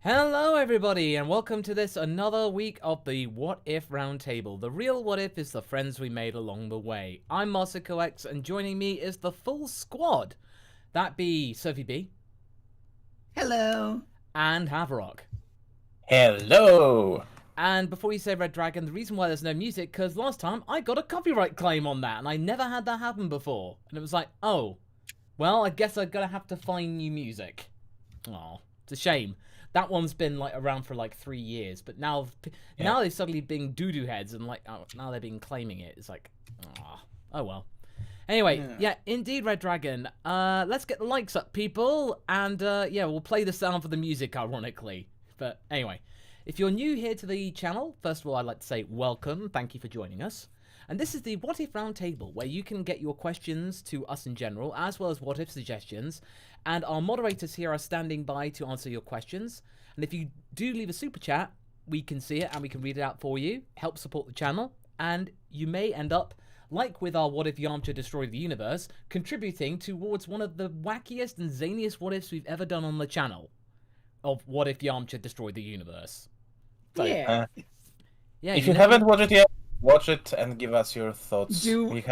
Hello everybody and welcome to this another week of the What If Roundtable. The real what if is the friends we made along the way. I'm MasakoX and joining me is the full squad. That be Sophie B. Hello. And Haverock. Hello! And before you say Red Dragon, the reason why there's no music, because last time I got a copyright claim on that and I never had that happen before. And it was like, oh, well, I guess I'm gonna have to find new music. Oh, it's a shame. That one's been like around for like 3 years, but now they're suddenly being doo-doo heads and like now they're being claiming it. It's like, oh well. Anyway, yeah, indeed, Red Dragon. Let's get the likes up, people, and yeah, we'll play the sound for the music, ironically. But anyway, if you're new here to the channel, first of all, I'd like to say welcome. Thank you for joining us. And this is the What If Roundtable, where you can get your questions to us in general, as well as what if suggestions. And our moderators here are standing by to answer your questions. And if you do leave a super chat, we can see it and we can read it out for you, help support the channel, and you may end up, like with our What If Yamcha Destroyed the Universe, contributing towards one of the wackiest and zaniest what ifs we've ever done on the channel, of What If Yamcha Destroyed the Universe. So, Yeah. yeah. If you haven't watched it yet, watch it and give us your thoughts. Do watch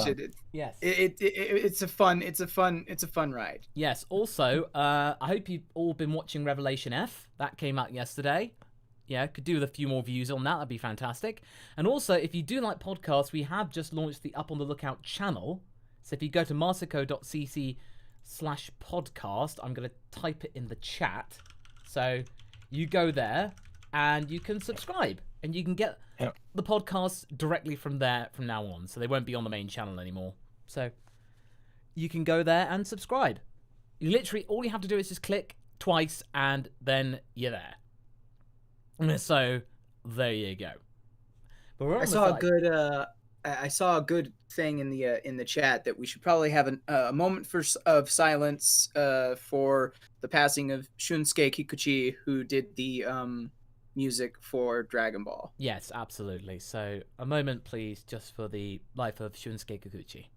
it. Yes. It's a fun ride. Yes. Also, I hope you've all been watching Revelation F. That came out yesterday. Yeah, could do with a few more views on that. That'd be fantastic. And also, if you do like podcasts, we have just launched the Up on the Lookout channel. So if you go to masako.cc/podcast, I'm going to type it in the chat. So you go there and you can subscribe. And you can get the podcasts directly from there from now on. So they won't be on the main channel anymore. So you can go there and subscribe. You literally, all you have to do is just click twice and then you're there. So there you go. But we're on I saw a good thing in the chat that we should probably have a moment of silence for the passing of Shunsuke Kikuchi, who did the music for Dragon Ball. Yes, absolutely. So a moment, please, just for the life of Shunsuke Kikuchi.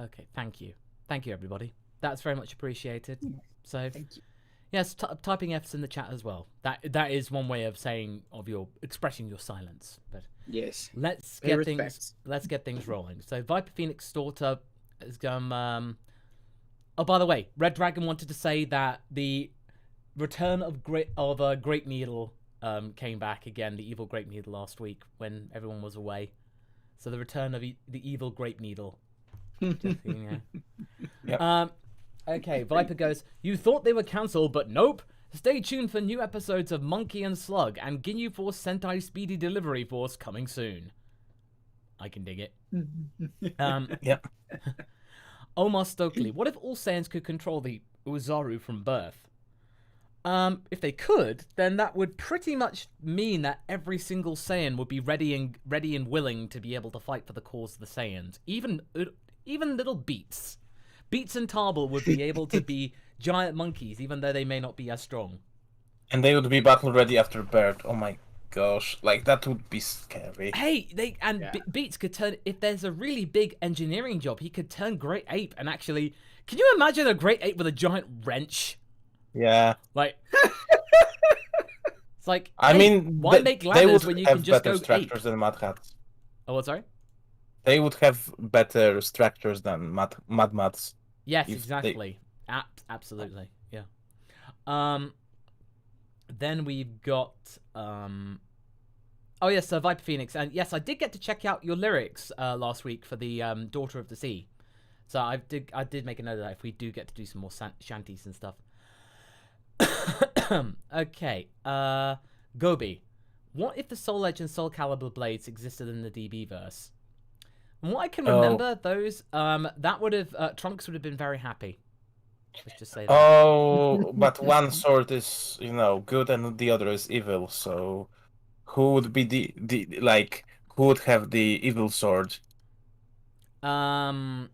Okay, thank you. Thank you, everybody. That's very much appreciated. So, Thank you. Yes, typing F's in the chat as well. That is one way of saying your expressing your silence. But yes, let's get things rolling. So Viper Phoenix Daughter is oh, by the way, Red Dragon wanted to say that the return of Great Needle came back again. The evil Grape Needle last week when everyone was away. So the return of the evil Grape Needle. Just, you know. Okay, Viper goes, you thought they were cancelled, but nope. Stay tuned for new episodes of Monkey and Slug and Ginyu Force Sentai Speedy Delivery Force coming soon. I can dig it. Yep. Omar Stokely, what if all Saiyans could control the Uzaru from birth? If they could, then that would pretty much mean that every single Saiyan would be ready and willing to be able to fight for the cause of the Saiyans. Even little Beats. Beats and Tarbell would be able to be giant monkeys, even though they may not be as strong. And they would be battle ready after birth. Oh my gosh, like that would be scary. Hey, Beats could turn, if there's a really big engineering job, he could turn Great Ape and actually, can you imagine a Great Ape with a giant wrench? Yeah. Like, it's like, I mean, why make ladders when you can just go structures ape? than Mad Hats. Oh, what, sorry? They would have better structures than Mad Mats. Yes, exactly. Absolutely, yeah. Then we've got oh yes, Viper Phoenix, and yes, I did get to check out your lyrics last week for the Daughter of the Sea. So I did make a note of that if we do get to do some more shanties and stuff. Okay, Gobi, what if the Soul Edge and Soul Calibur blades existed in the DB verse? From what I can remember, those that would have Trunks would have been very happy. Let's just say that. Oh, but one sword is, good and the other is evil. So, who would be who would have the evil sword? Ooh.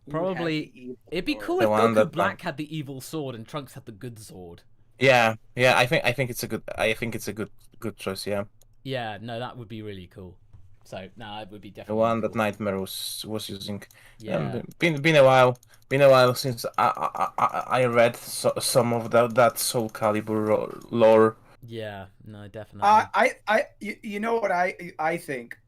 Probably, it'd be cool The if one Goku that, Black had the evil sword and Trunks had the good sword. yeah. I think it's a good choice. Yeah, Yeah, no, that would be really cool. So, no, it would be the definitely one cool. that Nightmare was using. Yeah. Been a while. Been a while since I read some of that Soul Calibur lore. Yeah, no, definitely. You know what I think.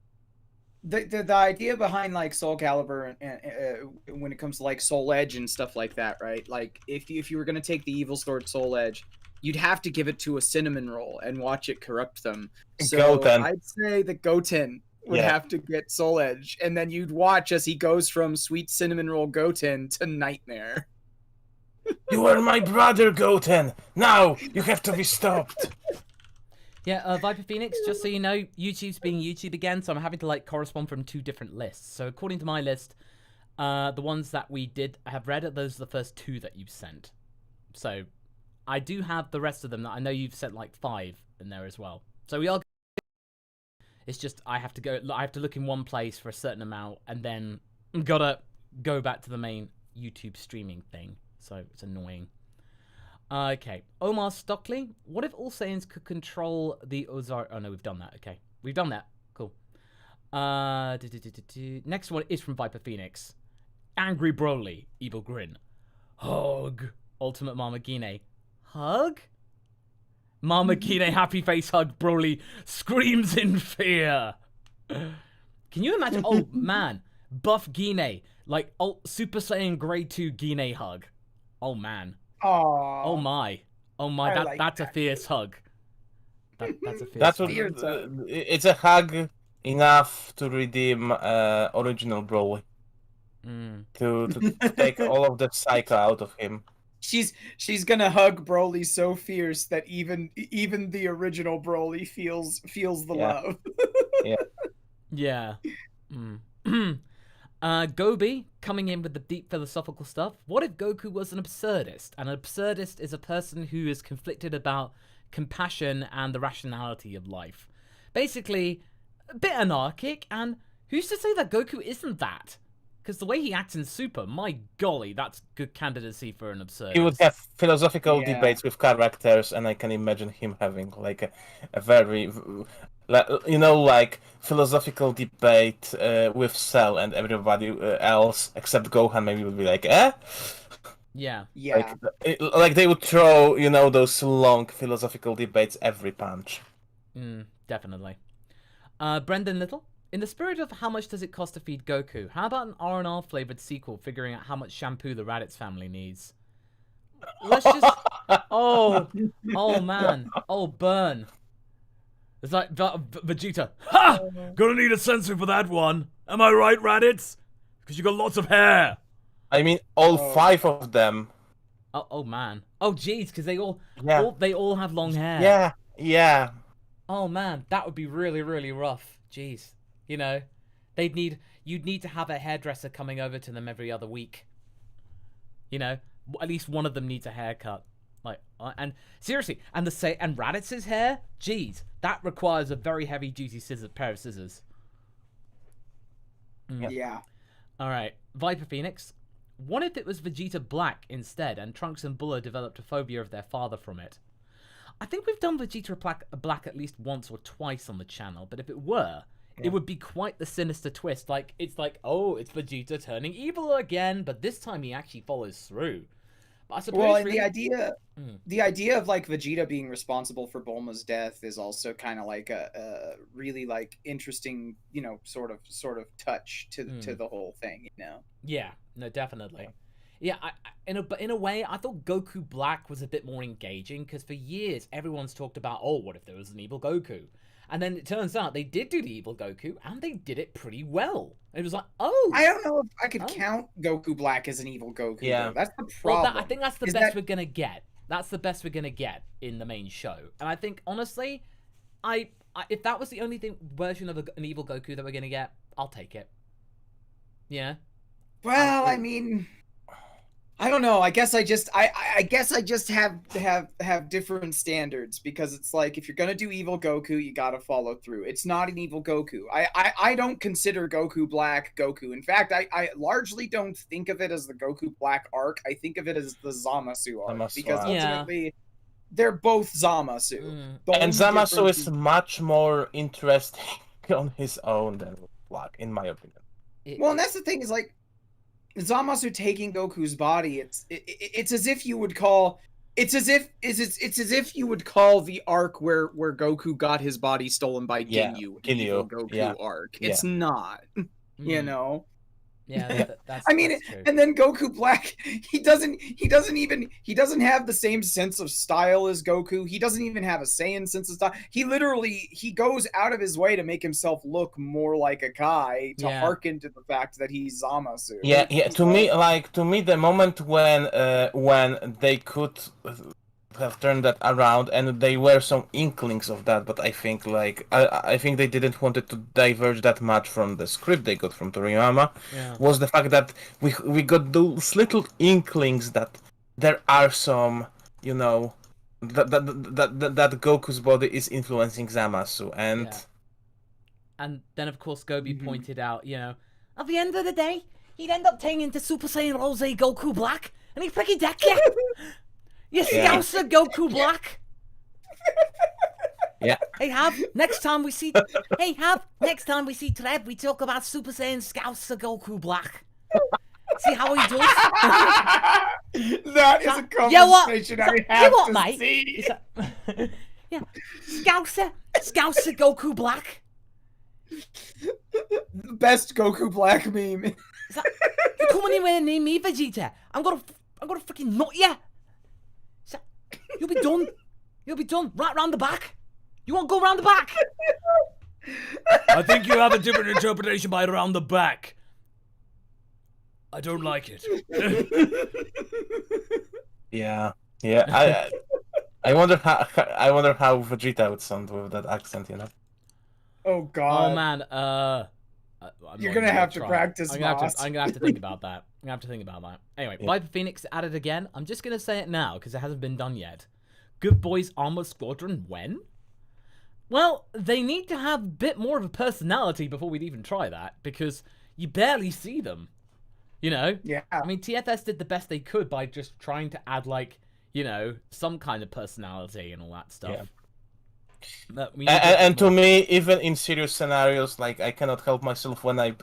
The idea behind like Soul Calibur and when it comes to like Soul Edge and stuff like that, right? Like if you were gonna take the evil sword Soul Edge, you'd have to give it to a cinnamon roll and watch it corrupt them. So Goten. I'd say the Goten would Yeah. have to get Soul Edge, and then you'd watch as he goes from sweet cinnamon roll Goten to Nightmare. You are my brother, Goten. Now you have to be stopped. Yeah, Viper Phoenix, just so you know, YouTube's being YouTube again, so I'm having to like correspond from 2 different lists. So according to my list, the ones that we did have read, those are the first 2 that you've sent. So I do have the rest of them that I know you've sent like 5 in there as well. So we are. It's just I have to look in one place for a certain amount, and then gotta go back to the main YouTube streaming thing. So it's annoying. Okay, Omar Stockley. What if all Saiyans could control the Ozar? Oh no, we've done that. Okay, we've done that. Cool. Next one is from Viper Phoenix. Angry Broly, evil grin. Hug. Ultimate Mama Gine. Hug. Mama Gine happy face hug. Broly screams in fear. Can you imagine? Oh man, buff Gine like Super Saiyan Grade 2 Gine hug. Oh man. Aww. Oh my. That's a fierce hug. That's a fierce hug. It's a hug enough to redeem original Broly. To take all of the psycho out of him. She's gonna hug Broly so fierce that even the original Broly feels the love. Yeah. Gobi coming in with the deep philosophical stuff. What if Goku was an absurdist? An absurdist is a person who is conflicted about compassion and the rationality of life. Basically, a bit anarchic, and who's to say that Goku isn't that? Because the way he acts in Super, my golly, that's good candidacy for an absurdist. He would have philosophical debates with characters, and I can imagine him having like a very, like philosophical debate with Cell and everybody else except Gohan. Maybe would be like, eh? Yeah. Like they would throw, those long philosophical debates every punch. Definitely. Brendan Little. In the spirit of how much does it cost to feed Goku, how about an R&R flavored sequel figuring out how much shampoo the Raditz family needs? Let's just... Oh man. Oh, burn. It's like Vegeta. Ha! Gonna need a censor for that one. Am I right, Raditz? Because you got lots of hair. I mean, all 5 of them. Oh man. Oh, jeez, because they all have long hair. Yeah. Oh man, that would be really, really rough. Jeez. You'd need to have a hairdresser coming over to them every other week. At least one of them needs a haircut. And seriously, and Raditz's hair, geez, that requires a very heavy duty pair of scissors. Yeah. All right, Viper Phoenix. What if it was Vegeta Black instead, and Trunks and Buller developed a phobia of their father from it? I think we've done Vegeta Black at least once or twice on the channel, but if it were, it would be quite the sinister twist. It's it's Vegeta turning evil again, but this time he actually follows through. But I suppose the idea of like Vegeta being responsible for Bulma's death is also kind of like a really like interesting, sort of touch to the whole thing, Yeah, no, definitely. Yeah, in a way, I thought Goku Black was a bit more engaging because for years everyone's talked about, what if there was an evil Goku? And then it turns out they did do the evil Goku, and they did it pretty well. It was like, I don't know if I could count Goku Black as an evil Goku. Yeah, though. That's the problem. Well, I think that's the best we're gonna get. That's the best we're gonna get in the main show. And I think honestly, if that was the only version of an evil Goku that we're gonna get, I'll take it. Yeah. Well, I mean, I don't know. I guess I just have different standards, because it's like, if you're gonna do evil Goku, you gotta follow through. It's not an evil Goku. I don't consider Goku Black Goku. In fact, I largely don't think of it as the Goku Black arc. I think of it as the Zamasu arc, Zamasu because arc. ultimately they're both Zamasu. The And only Zamasu difference is much more interesting on his own than Black, in my opinion. Well, and that's the thing, is like, Zamasu taking Goku's body. It's as if you would call. It's as if you would call the arc where Goku got his body stolen by Ginyu, an evil Goku arc. It's not, you know. Yeah, that's. I mean, that's true. and then Goku Black, he doesn't have the same sense of style as Goku. He doesn't even have a Saiyan sense of style. He goes out of his way to make himself look more like a Kai, to hearken to the fact that he's Zamasu. Yeah. To me, the moment when they could have turned that around, and they were some inklings of that, but I think I think they didn't want it to diverge that much from the script they got from Toriyama. Was the fact that we got those little inklings that there are some, you know, that Goku's body is influencing Zamasu, and then of course Gobi pointed out, you know, at the end of the day, he'd end up turning into Super Saiyan Rose Goku Black, and he'd freaking deck you. You scouser Goku Black. Yeah. Hey next time we see Trev, we talk about Super Saiyan Scouser Goku Black. See how he does? That is a conversation I have to mate? see. Yeah, Scouser Goku Black. The best Goku Black meme. You come anywhere near me, Vegeta, I'm gonna freaking nut you. You'll be done. Right round the back. You won't go round the back. I think you have a different interpretation by around the back. I don't like it. Yeah. I wonder how Vegeta would sound with that accent, you know. Oh God. Oh man. You're gonna have to practice. I'm gonna have to think about that. Anyway, Viper Phoenix added again. I'm just gonna say it now because it hasn't been done yet. Good Boys Armor Squadron when? Well, they need to have a bit more of a personality before we'd even try that, because you barely see them. You know? Yeah. I mean, TFS did the best they could by just trying to add, like, you know, some kind of personality and all that stuff. Yeah. And to me, even in serious scenarios, like, I cannot help myself when I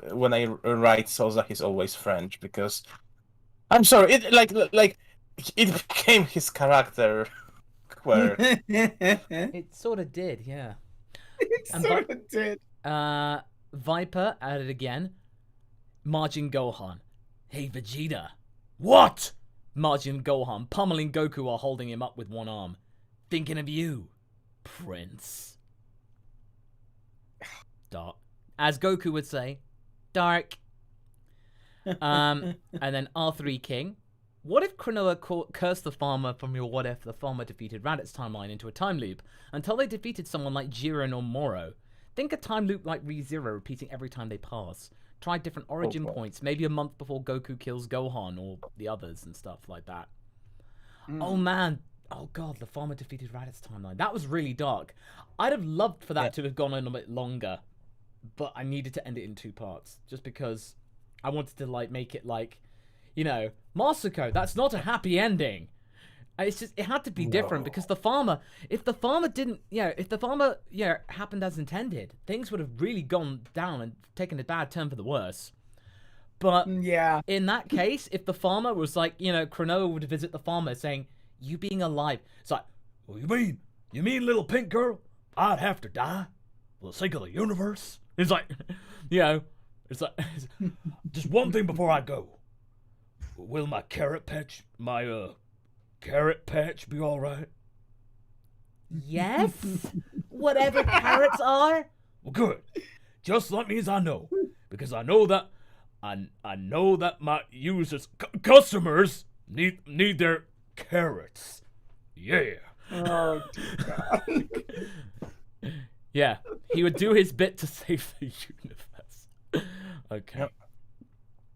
write Soza, he's always French, because I'm sorry, it became his character. Where it sort of did, yeah. It sort of did. Viper added again. Majin Gohan. Hey Vegeta. What? Majin Gohan pummeling Goku while holding him up with one arm. Thinking of you, Prince. Dark. As Goku would say, dark. And then R3 King. What if Cronoa cursed the farmer from your what if the farmer defeated Raditz timeline into a time loop until they defeated someone like Jiren or Moro? Think a time loop like ReZero repeating every time they pass. Try different origin points, maybe a month before Goku kills Gohan or the others and stuff like that. Oh man. Oh god, the farmer defeated Raditz timeline. That was really dark. I'd have loved for that to have gone on a bit longer, but I needed to end it in 2 parts just because I wanted to like make it like, you know, Masako, that's not a happy ending. It's just, it had to be different because the farmer, if the farmer happened as intended, things would have really gone down and taken a bad turn for the worse. But in that case, if the farmer was like, you know, Cronoa would visit the farmer saying, you being alive. It's like, what do you mean? You mean little pink girl? I'd have to die for the sake of the universe? It's like, you know, it's like, just one thing before I go. Will my carrot patch be all right? Yes. Whatever carrots are. Well, good. Just let me as I know, because I know that my users, customers need their carrots. Yeah. Oh, God. Yeah, he would do his bit to save the universe. Okay. Yep.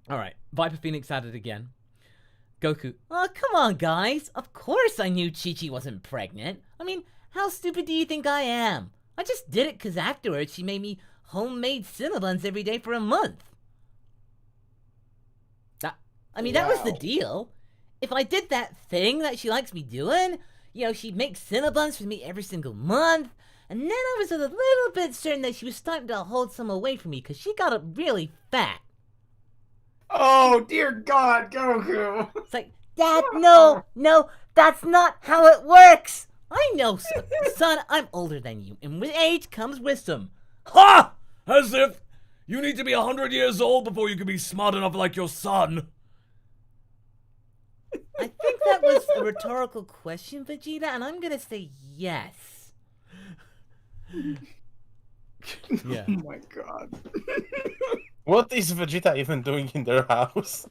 All right. Viper Phoenix added again. Goku, oh, come on, guys. Of course I knew Chi-Chi wasn't pregnant. I mean, how stupid do you think I am? I just did it because afterwards she made me homemade Cinnabons every day for a month. That was the deal. If I did that thing that she likes me doing, she'd make Cinnabons for me every single month, and then I was a little bit certain that she was starting to hold some away from me because she got up really fat. Oh, dear God, Goku. It's like, Dad, no, that's not how it works. I know, son, I'm older than you, and with age comes wisdom. Ha! As if you need to be 100 years old before you can be smart enough like your son. I think that was a rhetorical question, Vegeta, and I'm gonna say yes. Yeah. Oh my God. What is Vegeta even doing in their house?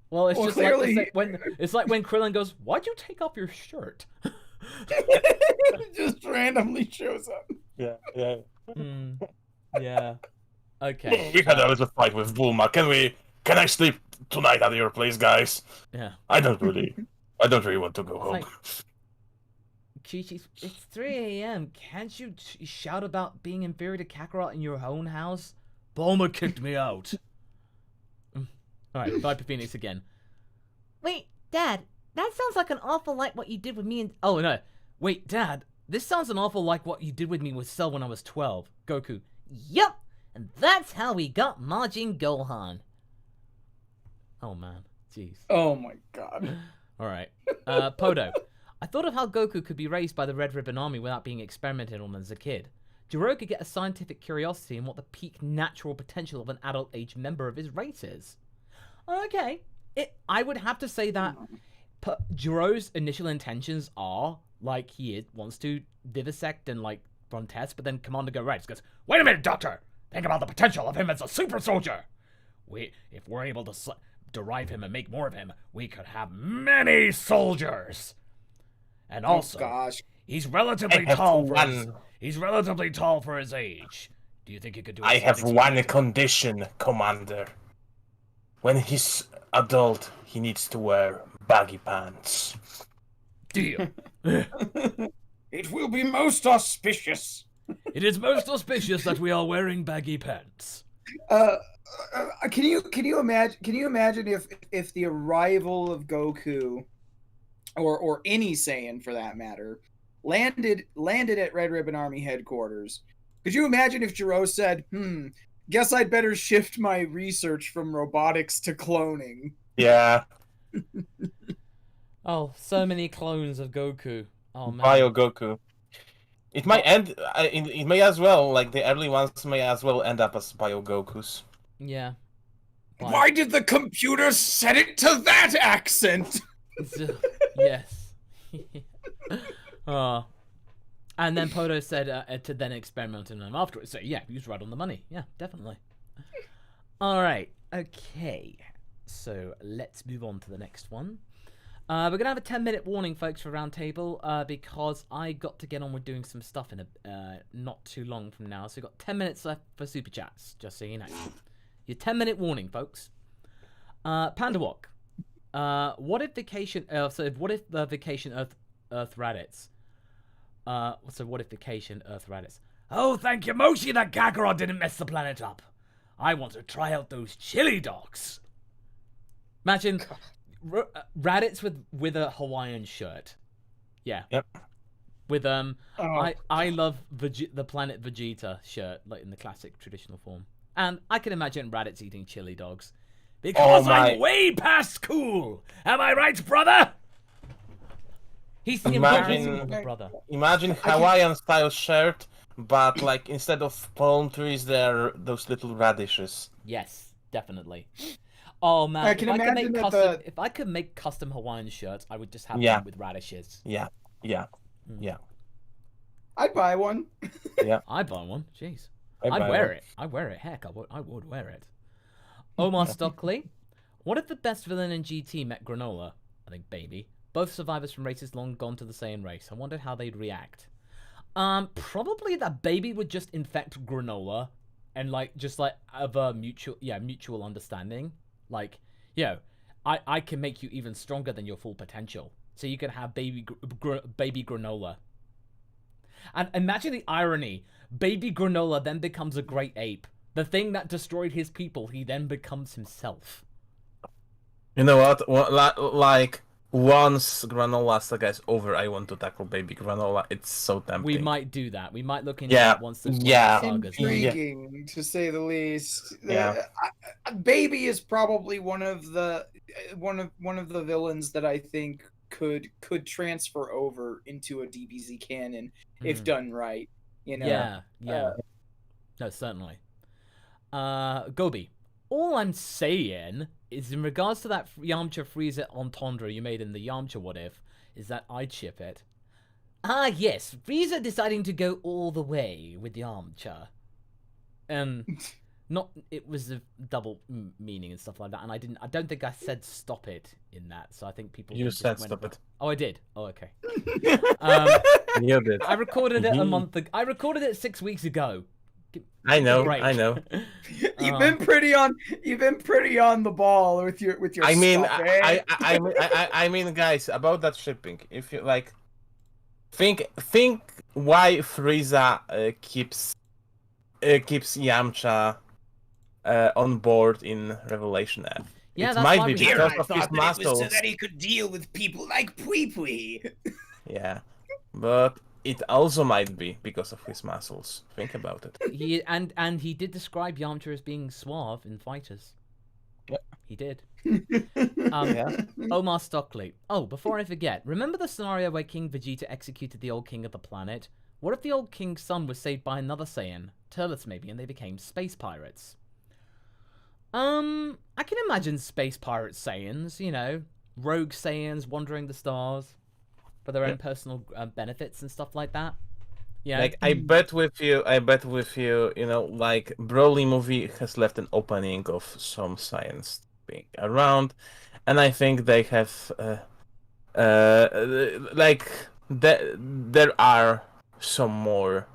Well, it's just clearly... like when Krillin goes, "Why'd you take off your shirt?" It just randomly shows up. Yeah. Yeah. Okay. We had a little fight with Bulma. Can I sleep tonight at your place, guys? Yeah. I don't really want to go home. Like, Chi-Chi, it's 3 a.m. Can't you shout about being inferior to Kakarot in your own house? Bulma kicked me out. Alright, Viper Phoenix again. Wait, Dad, that sounds like an awful like what you did with me and... Oh, no. Wait, Dad, this sounds an awful like what you did with me with Cell when I was 12. Goku. Yup! And that's how we got Majin Gohan. Oh, man. Jeez. Oh, my God. Alright. Podo. I thought of how Goku could be raised by the Red Ribbon Army without being experimented on as a kid. Jiro could get a scientific curiosity in what the peak natural potential of an adult-age member of his race is. Okay. I would have to say that Jiro's initial intentions are, like, he wants to vivisect and, like, run tests, but then Commander Go Red goes, Wait a minute, Doctor! Think about the potential of him as a super soldier! If we're able to derive him and make more of him, we could have many soldiers! And also, he's relatively tall for his age. Do you think he could do it? I have one condition, Commander. When he's adult, he needs to wear baggy pants. Deal. It will be most auspicious. It is most auspicious that we are wearing baggy pants. Can you imagine if the arrival of Goku, or any Saiyan for that matter, landed at Red Ribbon Army headquarters? Could you imagine if Jiro said, guess I'd better shift my research from robotics to cloning? Yeah. Oh, so many clones of Goku. Oh, man. Bio Goku. It might end. It may as well, like the early ones, may as well end up as Bio Gokus. Yeah. Why did the computer set it to that accent? Yes. And then Podo said to then experiment on them afterwards. So yeah, he was right on the money. Yeah, definitely. All right. Okay. So let's move on to the next one. We're going to have a 10-minute warning, folks, for RoundTable, because I got to get on with doing some stuff in not too long from now. So we've got 10 minutes left for Super Chats, just so you know. Your 10-minute warning, folks. Pandawok. What if vacation... what if the vacation Earth Raditz... so what if vacation Earth Raditz... Oh, thank you, Moshi, that Kakarot didn't mess the planet up. I want to try out those chili dogs. Imagine... Raditz with a Hawaiian shirt. Yeah. Yep. With I love the planet Vegeta shirt, like in the classic traditional form. And I can imagine Raditz eating chili dogs. Because I'm way past cool. Am I right, brother? He's the embarrassing brother. Imagine Hawaiian style shirt, but like instead of palm trees, there are those little radishes. Yes, definitely. Oh man, if I could make custom Hawaiian shirts, I would just have them with radishes. Yeah. I'd buy one. Yeah. I'd buy one. Jeez. I'd wear it. I'd wear it. Heck, I would wear it. Omar Stockley. What if the best villain in GT met Granola? I think Baby. Both survivors from races long gone to the Saiyan race. I wondered how they'd react. Probably that Baby would just infect Granola and have a mutual understanding. Like, I can make you even stronger than your full potential. So you can have baby granola. And imagine the irony. Baby granola then becomes a great ape. The thing that destroyed his people, he then becomes himself. You know what? Like, once Granola saga is over, I want to tackle Baby Granola. It's so tempting. We might do that. We might look into that once the saga's done. Intriguing, to say the least. Yeah. Baby is probably one of the villains that I think could transfer over into a DBZ canon if done right. You know. Yeah. No, certainly. Gobi. All I'm saying is, in regards to that Yamcha Frieza entendre you made in the Yamcha What If, is that I'd ship it. Ah, yes, Frieza deciding to go all the way with Yamcha. It was a double meaning and stuff like that, and I don't think I said stop it in that, so I think people... You said stop it. Oh, I did? Oh, okay. You did. I recorded it a month ago. I recorded it 6 weeks ago. I know. You've been pretty on the ball with your I mean, stuff, eh? I mean, guys, about that shipping. If you like, think why Frieza keeps Yamcha on board in Revelation F. Yeah, it that's might be because I of his thought that muscles. it was so that he could deal with people like Pui Pui. Yeah, but it also might be because of his muscles. Think about it. He did describe Yamcha as being suave in fighters. Yep. He did. Yeah. Omar Stockley. Oh, before I forget, remember the scenario where King Vegeta executed the old king of the planet? What if the old king's son was saved by another Saiyan, Turles maybe, and they became space pirates? I can imagine space pirate Saiyans, you know, rogue Saiyans wandering the stars for their own personal benefits and stuff like that. Yeah. Like, I bet with you, you know, like, Broly movie has left an opening of some science being around, and I think they have, like, there are some more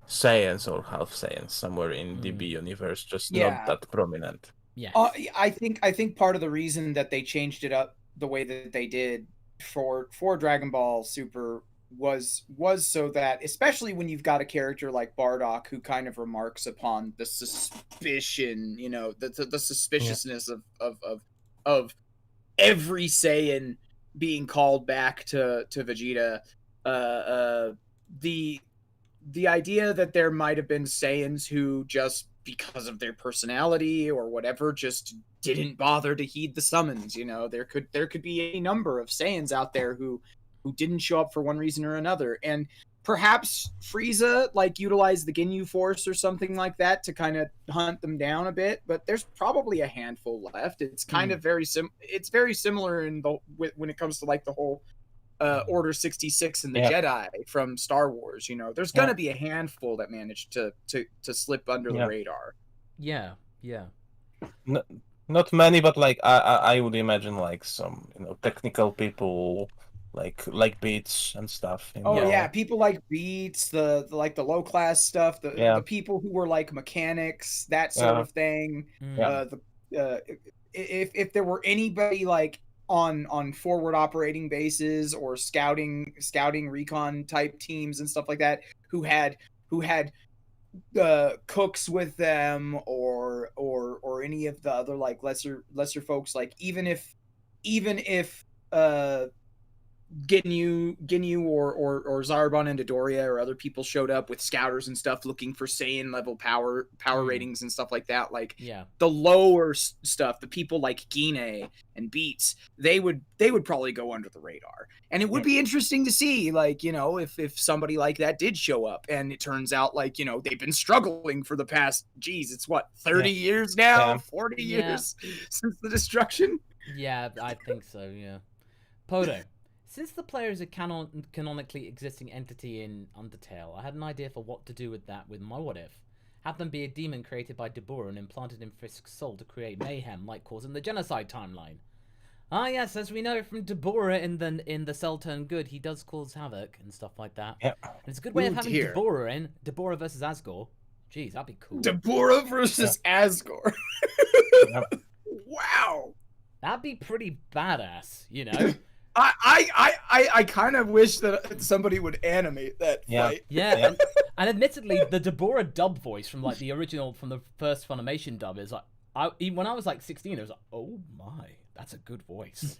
Saiyans or half Saiyans somewhere in DB universe, just not that prominent. Yeah. I think part of the reason that they changed it up the way that they did for Dragon Ball Super was so that, especially when you've got a character like Bardock who kind of remarks upon the suspicion, you know, the suspiciousness of every Saiyan being called back to Vegeta. The idea that there might have been Saiyans who, just because of their personality or whatever, just didn't bother to heed the summons. You know, there could be a number of Saiyans out there who didn't show up for one reason or another, and perhaps Frieza like utilized the Ginyu Force or something like that to kind of hunt them down a bit. But there's probably a handful left. It's kind of it's very similar in when it comes to like the whole Order 66 and the Jedi from Star Wars. You know, there's gonna be a handful that managed to slip under the radar. Yeah. Not many, but like I would imagine like some, you know, technical people like Beats and stuff. People like Beats, the low class stuff, the people who were like mechanics, that sort of thing. If there were anybody like on forward operating bases or scouting recon type teams and stuff like that who had cooks with them or any of the other like lesser folks, like even if Ginyu or Zarbon and Dodoria or other people showed up with scouters and stuff looking for Saiyan level power ratings and stuff like that, like the lower stuff, the people like Gine and Beats, they would probably go under the radar. And it would be interesting to see, like, you know, if somebody like that did show up and it turns out like, you know, they've been struggling for the past, it's what, 30 years now, 40 years since the destruction. Yeah, I think so. Yeah. Podo. Since the player is a canonically existing entity in Undertale, I had an idea for what to do with that with my what if. Have them be a demon created by Deborah and implanted in Frisk's soul to create mayhem, like causing the genocide timeline. Ah yes, as we know from Deborah in the Cell Turn Good, he does cause havoc and stuff like that. Yep. And it's a good way of having Deborah versus Asgore. Jeez, that'd be cool. Deborah versus Asgore. Wow. That'd be pretty badass, you know? I kind of wish that somebody would animate that fight. Yeah, and admittedly, the Deborah dub voice from like the original, from the first Funimation dub is like, when I was like 16, it was like, oh my, that's a good voice.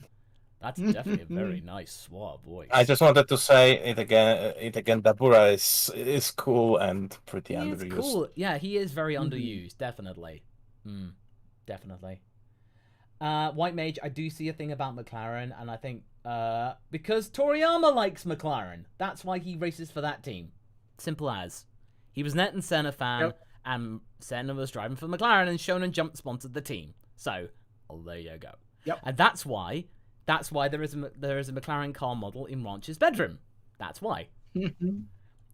That's definitely a very nice, suave voice. I just wanted to say it again. Deborah is cool and pretty underused. Cool. Yeah, he is very underused, definitely. Definitely. White Mage, I do see a thing about McLaren, and I think because Toriyama likes McLaren, that's why he races for that team. Simple as. He was Net and Senna fan, and Senna was driving for McLaren, and Shonen Jump sponsored the team. So, there you go. Yep. And that's why there is a McLaren car model in Ranch's bedroom. That's why. All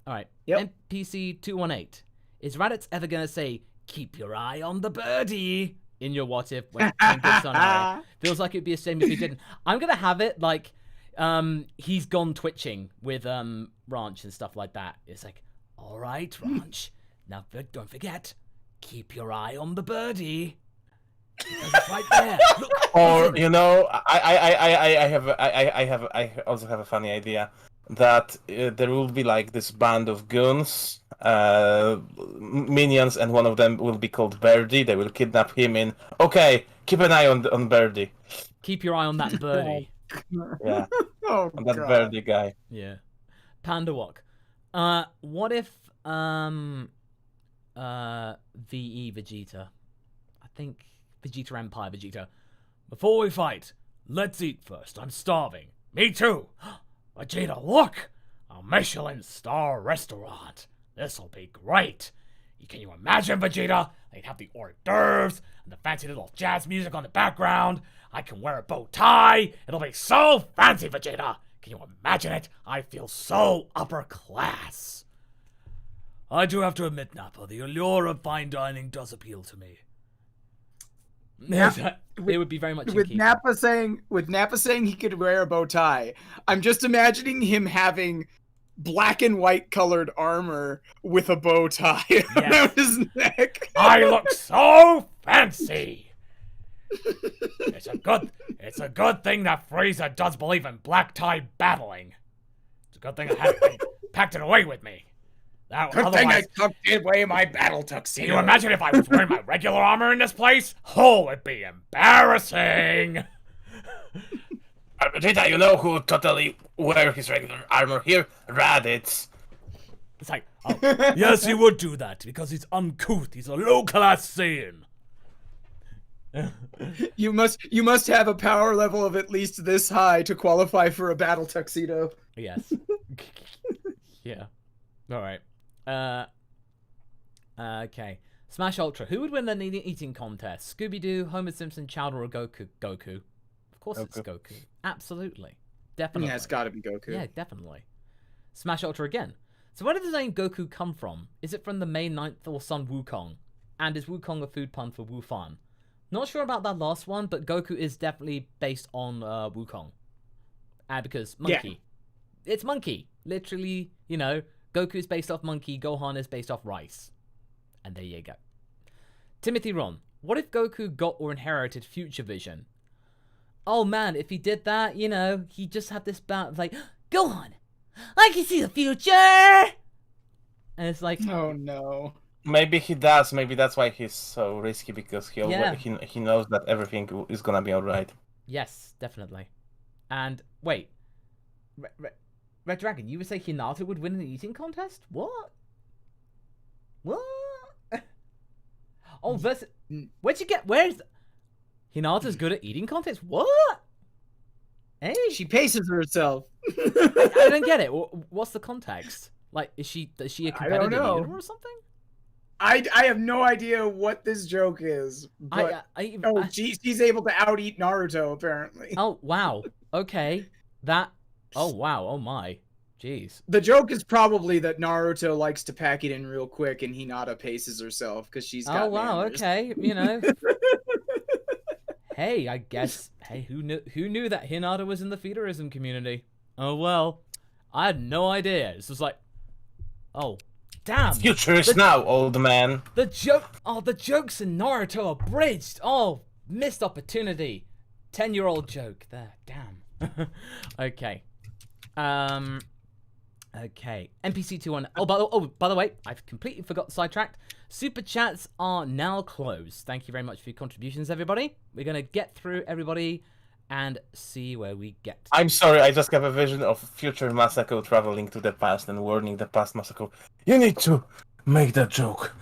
right. Yep. NPC 218. Is Raditz ever gonna say, "Keep your eye on the birdie" in your what if when good son Harry? Feels like it'd be a shame if he didn't. I'm gonna have it like he's gone twitching with Ranch and stuff like that. It's like, all right, Ranch, now don't forget, keep your eye on the birdie. It's right there. Look, or you know, I also have a funny idea that there will be like this band of goons, minions, and one of them will be called Birdie. They will kidnap him in. Okay, keep an eye on Birdie. Keep your eye on that birdie. Yeah, Oh, on that God. Birdie guy. Yeah. Panda Walk. What if VE Vegeta? I think Vegeta Empire Vegeta. Before we fight, let's eat first. I'm starving. Me too. Vegeta, look! A Michelin star restaurant. This'll be great. Can you imagine, Vegeta? They'd have the hors d'oeuvres and the fancy little jazz music on the background. I can wear a bow tie. It'll be so fancy, Vegeta. Can you imagine it? I feel so upper class. I do have to admit, Nappa, the allure of fine dining does appeal to me. It would be very much in With keeping. Nappa saying he could wear a bow tie, I'm just imagining him having black and white colored armor with a bow tie around his neck. I look so fancy. It's a good thing that Frieza does believe in black tie battling. It's a good thing I packed it away with me. Good thing I tucked away my battle tuxedo. Can you imagine if I was wearing my regular armor in this place? Oh, it'd be embarrassing. Vegeta, you know who totally wear his regular armor here? Raditz. It's like, oh, yes, he would do that because he's uncouth. He's a low-class Saiyan. You must have a power level of at least this high to qualify for a battle tuxedo. Yes. Yeah. All right. Okay. Smash Ultra. Who would win the eating contest? Scooby-Doo, Homer Simpson, Chowder, or Goku? Goku. Of course it's Goku. Absolutely. Definitely. Yeah, it's gotta be Goku. Yeah, definitely. Smash Ultra again. So where did the name Goku come from? Is it from the main ninth or son Wukong? And is Wukong a food pun for Wufan? Not sure about that last one, but Goku is definitely based on Wukong. Because monkey. Yeah. It's monkey. Literally, you know, Goku is based off monkey, Gohan is based off rice. And there you go. Timothy Ron. What if Goku got or inherited future vision? Oh man, if he did that, you know, he just had this bout like, Gohan, I can see the future! And it's like, oh no. Maybe he does. Maybe that's why he's so risky, because he knows that everything is gonna be alright. Yes, definitely. And wait, Red Dragon, you would say Hinata would win an eating contest? What? Oh, where'd you get? Where's Hinata's good at eating contests? What? Hey, she paces herself. I don't get it. What's the context? Like, is she a competitive eater or something? I have no idea what this joke is. But she's able to out eat Naruto apparently. Oh wow. Okay. Oh wow. Oh my. Jeez. The joke is probably that Naruto likes to pack it in real quick, and Hinata paces herself because she's got. Oh wow. manners. Okay. You know. Hey, I guess. Hey, who knew that Hinata was in the feederism community? Oh well, I had no idea. It's just like, oh, damn. Future is now, old man. The jokes in Naruto are bridged. Oh, missed opportunity. 10-year-old joke there. Damn. Okay. Okay. NPC21. By the way, I've completely forgot sidetracked. Super chats are now closed. Thank you very much for your contributions, everybody. We're gonna get through everybody and see where we get. I'm sorry, I just have a vision of future Masako traveling to the past and warning the past Masako. You need to make that joke.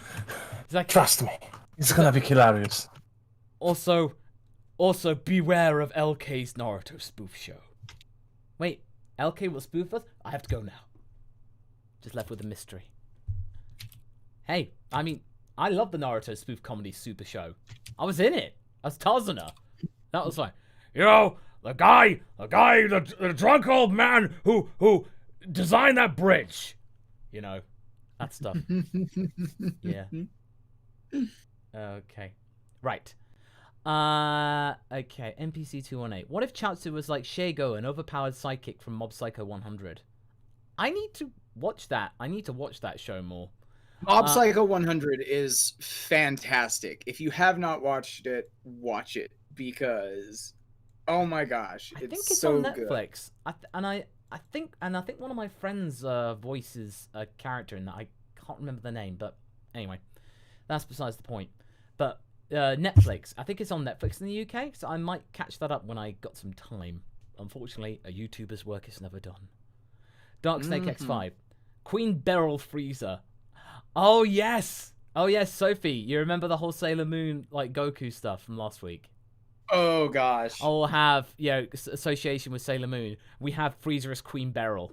Like, trust me, it's gonna be hilarious. Also beware of LK's Naruto spoof show. Wait, LK will spoof us? I have to go now. Just left with a mystery. Hey, I mean, I love the Naruto spoof comedy super show. I was in it as Tazuna. That was fine. You know, the drunk old man who designed that bridge. You know, that stuff. Yeah. Okay. Right. Okay. NPC 218. What if Chaozu was like Shego, an overpowered psychic from Mob Psycho 100? I need to watch that. I need to watch that show more. Mob Psycho 100 is fantastic. If you have not watched it, watch it because, oh my gosh, I think it's so on good. Netflix. I think one of my friends voices a character in that. I can't remember the name, but anyway, that's besides the point. But Netflix, I think it's on Netflix in the UK, so I might catch that up when I got some time. Unfortunately, a YouTuber's work is never done. Dark Snake X5, Queen Beryl Freezer. Oh yes, Sophie, you remember the whole Sailor Moon like Goku stuff from last week? Oh gosh. I'll have association with Sailor Moon. We have Freezer as Queen Beryl.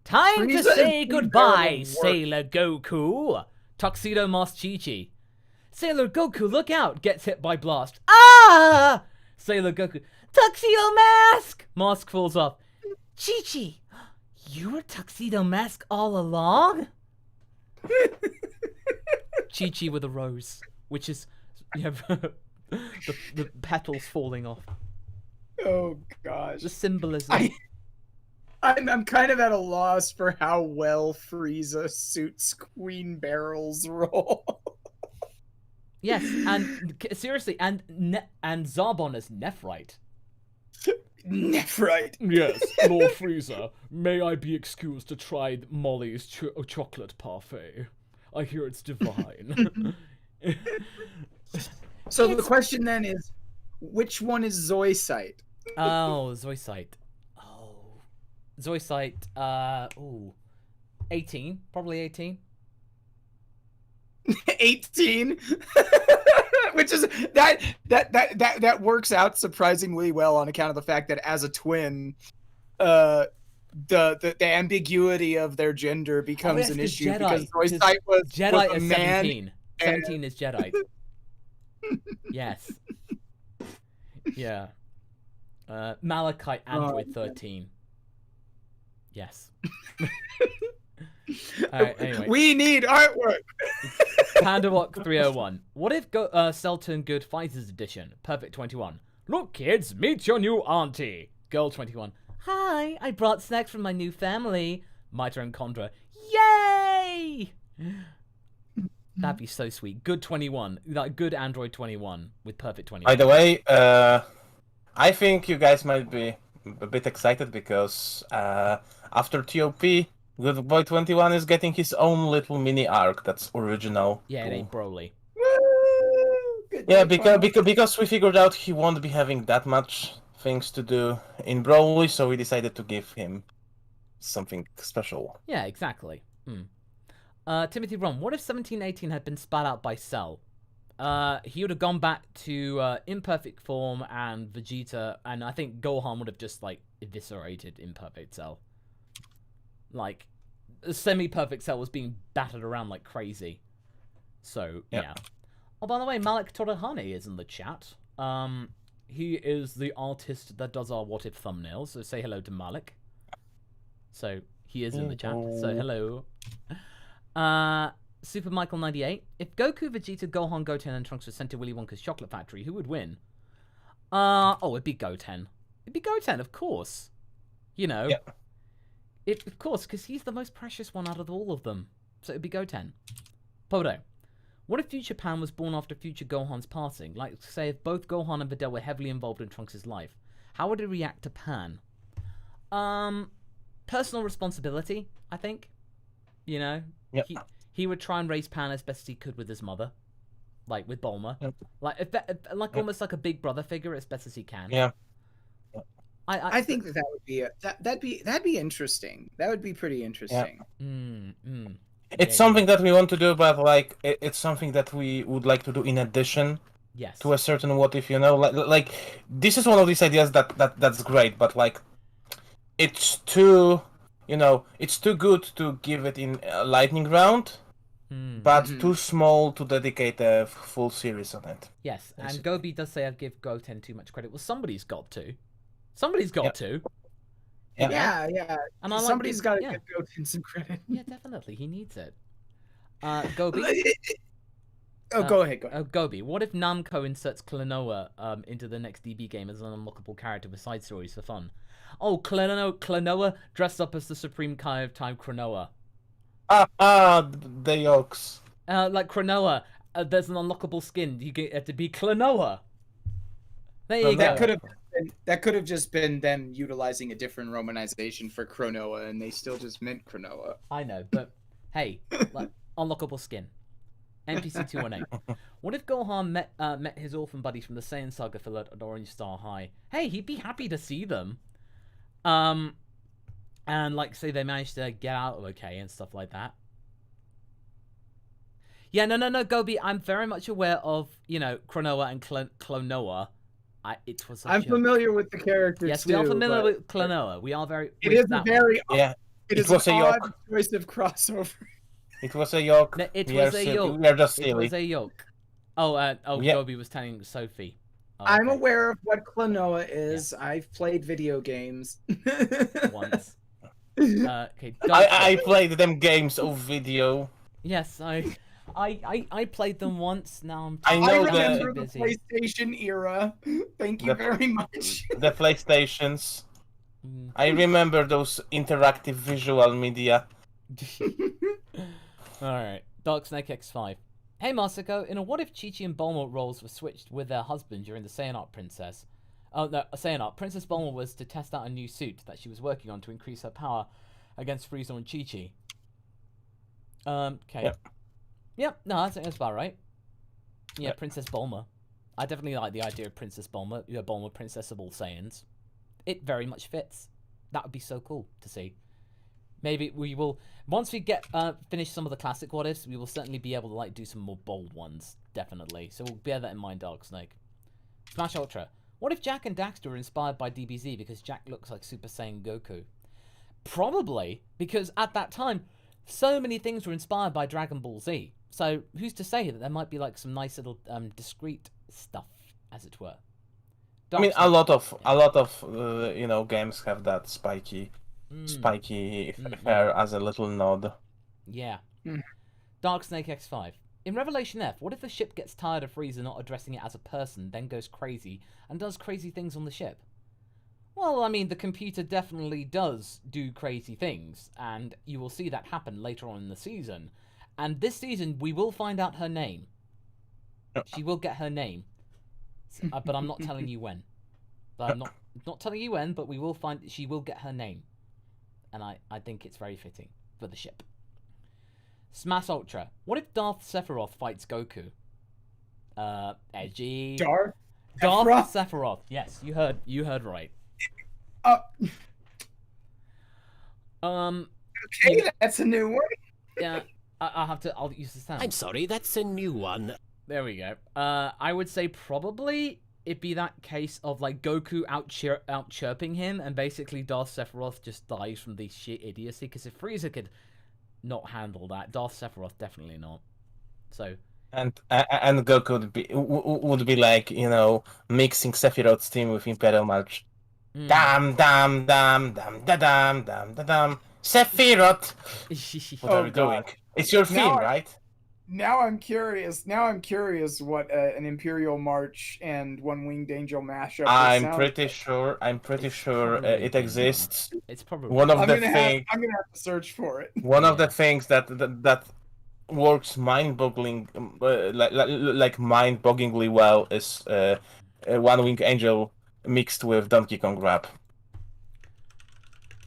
Time to say goodbye, Sailor Goku. Tuxedo Mask Chi-Chi. Sailor Goku, look out! Gets hit by blast. Ah! Sailor Goku. Tuxedo Mask! Mask falls off. Chi-Chi, you were Tuxedo Mask all along? Chi-Chi with a rose, which is the petals falling off. Oh gosh. The symbolism. I'm kind of at a loss for how well Frieza suits Queen Beryl's role. Yes, and seriously, and Zarbon as Nephrite. Nephrite. Yes, Lord Frieza, may I be excused to try Molly's chocolate parfait? I hear it's divine. So the question then is, which one is Zoisite? Oh, Zoisite. Oh, Zoisite. 18, probably 18. 18. Which is that works out surprisingly well on account of the fact that as a twin, the ambiguity of their gender becomes an issue Jedi, because Zoisite was Jedi a is man. 17. 17 is Jedi. Yes. Yeah. Malachite Android 13. Yes. Alright, anyway. We need artwork. Pandawok 301. What if Cell Turn Good Fighters Edition? Perfect 21. Look, kids, meet your new auntie. Girl 21. Hi, I brought snacks from my new family. Miter and Condra. Yay! That'd be so sweet. Good 21. Like good Android 21 with perfect 21. By the way, I think you guys might be a bit excited because after TOP, Good Boy 21 is getting his own little mini arc that's original. Yeah, it ain't Broly. Yeah, because we figured out he won't be having that much things to do in Broly, so we decided to give him something special. Yeah, exactly. Timothy Ron, what if 1718 had been spat out by Cell? He would have gone back to imperfect form and Vegeta, and I think Gohan would have just, like, eviscerated imperfect Cell. Like, semi-perfect Cell was being battered around like crazy. So, yeah. Oh, by the way, Malik Torahane is in the chat. He is the artist that does our What If thumbnails, so say hello to Malik. So, he is in the chat, so hello. Super Michael 98. If Goku, Vegeta, Gohan, Goten, and Trunks were sent to Willy Wonka's chocolate factory, who would win? It'd be Goten. It'd be Goten, of course. You know. Yep. Of course, because he's the most precious one out of all of them. So it'd be Goten. Podo. What if future Pan was born after future Gohan's passing? Like, say, if both Gohan and Videl were heavily involved in Trunks' life. How would he react to Pan? Personal responsibility, I think. You know? Yep. He would try and raise Pan as best he could with his mother. Like, with Bulma. Yep. Like, almost like a big brother figure as best as he can. Yeah. I think that would be that'd be interesting. That would be pretty interesting. It's something that we want to do, but like it's something that we would like to do in addition to a certain what if, you know, like this is one of these ideas that's great, but like it's too, you know, it's too good to give it in a lightning round, but too small to dedicate a full series on it. Yes, and Gobi does say I'd give Goten too much credit. Well, somebody's got to. Somebody's got to. Yeah. And I somebody's got to give Goten some credit. Yeah, definitely. He needs it. Gobi? Go ahead. Gobi, what if Namco inserts Klonoa into the next DB game as an unlockable character with side stories for fun? Oh, Klonoa dressed up as the Supreme Kai of Time Klonoa. The Yokes. Like Klonoa, there's an unlockable skin. You get to be Klonoa. There you go. That could have just been them utilizing a different romanization for Klonoa, and they still just meant Klonoa. I know, but hey, like, unlockable skin. NPC 218. What if Gohan met his orphan buddies from the Saiyan Saga filler at Orange Star High? Hey, he'd be happy to see them. And like, say they managed to get out okay and stuff like that. Yeah, no, Gobi, I'm very much aware of, you know, Klonoa and Klonoa. I'm familiar with the character. Yes, we are familiar with Klonoa. We are very. It is a very. Yeah. It is an odd choice of crossover. It was a yoke. No, it was a yoke. We are just silly. It was a yoke. Gobi was telling Sophie. Okay. I'm aware of what Klonoa is. Yeah. I've played video games. Once. Okay. I played them games of video. Yes, I played them once. Now I remember the PlayStation era. Thank you very much. The PlayStations. I remember those interactive visual media. Alright. Dark Snake X5. Hey Masako, in a what if Chi-Chi and Bulma roles were switched with their husband during the Saiyan Princess? Oh no, Saiyan Princess Bulma was to test out a new suit that she was working on to increase her power against Frieza and Chi-Chi. Okay. Yep, no, I think that's about right. Yeah, Princess Bulma. I definitely like the idea of Princess Bulma. You know, Bulma, Princess of all Saiyans. It very much fits. That would be so cool to see. Maybe we will, once we get finish some of the classic what ifs, we will certainly be able to like do some more bold ones, definitely. So we'll bear that in mind, Dark Snake. Smash Ultra. What if Jack and Daxter were inspired by DBZ because Jack looks like Super Saiyan Goku? Probably, because at that time, so many things were inspired by Dragon Ball Z. So who's to say that there might be like some nice little discrete stuff, as it were. Dark Snake. A lot of you know, games have that spiky hair as a little nod. Yeah. Dark Snake X5. In Revelation F, what if the ship gets tired of Frieza not addressing it as a person, then goes crazy, and does crazy things on the ship? Well, I mean, the computer definitely does do crazy things, and you will see that happen later on in the season. And this season, we will find out her name. She will get her name. But I'm not telling you when. I'm not telling you when, but we will find she will get her name. And I think it's very fitting for the ship. Smash Ultra. What if Darth Sephiroth fights Goku? Edgy. Darth Sephiroth. Yes, you heard right. Okay, that's a new one. Yeah, I'll use the sound. I'm sorry, that's a new one. There we go. I would say probably it'd be that case of like Goku out chirping him, and basically Darth Sephiroth just dies from the sheer idiocy. Because if Frieza could not handle that, Darth Sephiroth definitely not. So. And Goku would be like, you know, mixing Sephiroth's team with Imperial March. Dam dam dam dam da dam dam da dam. Sephiroth. What are you doing? It's your theme, right? Now I'm curious. What an Imperial March and One Winged Angel mashup. I'm pretty sure it exists. It's probably one of the things. I'm gonna have to search for it. One of the things that works mind-boggling, like mind-bogglingly well is One Wing Angel mixed with Donkey Kong rap.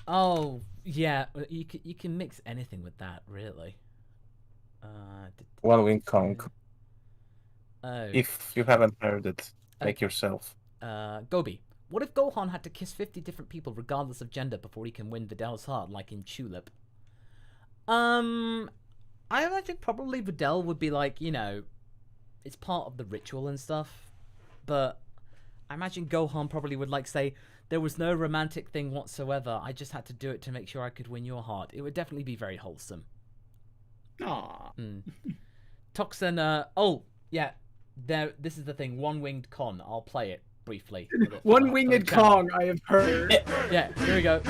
Oh yeah, you can mix anything with that, really. One Wing Kong. Oh. If you haven't heard it, make yourself. Gobi. What if Gohan had to kiss 50 different people regardless of gender before he can win Vidal's heart, like in Tulip? I imagine probably Vidal would be like, you know, it's part of the ritual and stuff. But I imagine Gohan probably would like say, there was no romantic thing whatsoever. I just had to do it to make sure I could win your heart. It would definitely be very wholesome. Aww. Toxin, oh, yeah. This is the thing. One-winged Con. I'll play it briefly. One-winged Kong, I have heard. Yeah, here we go.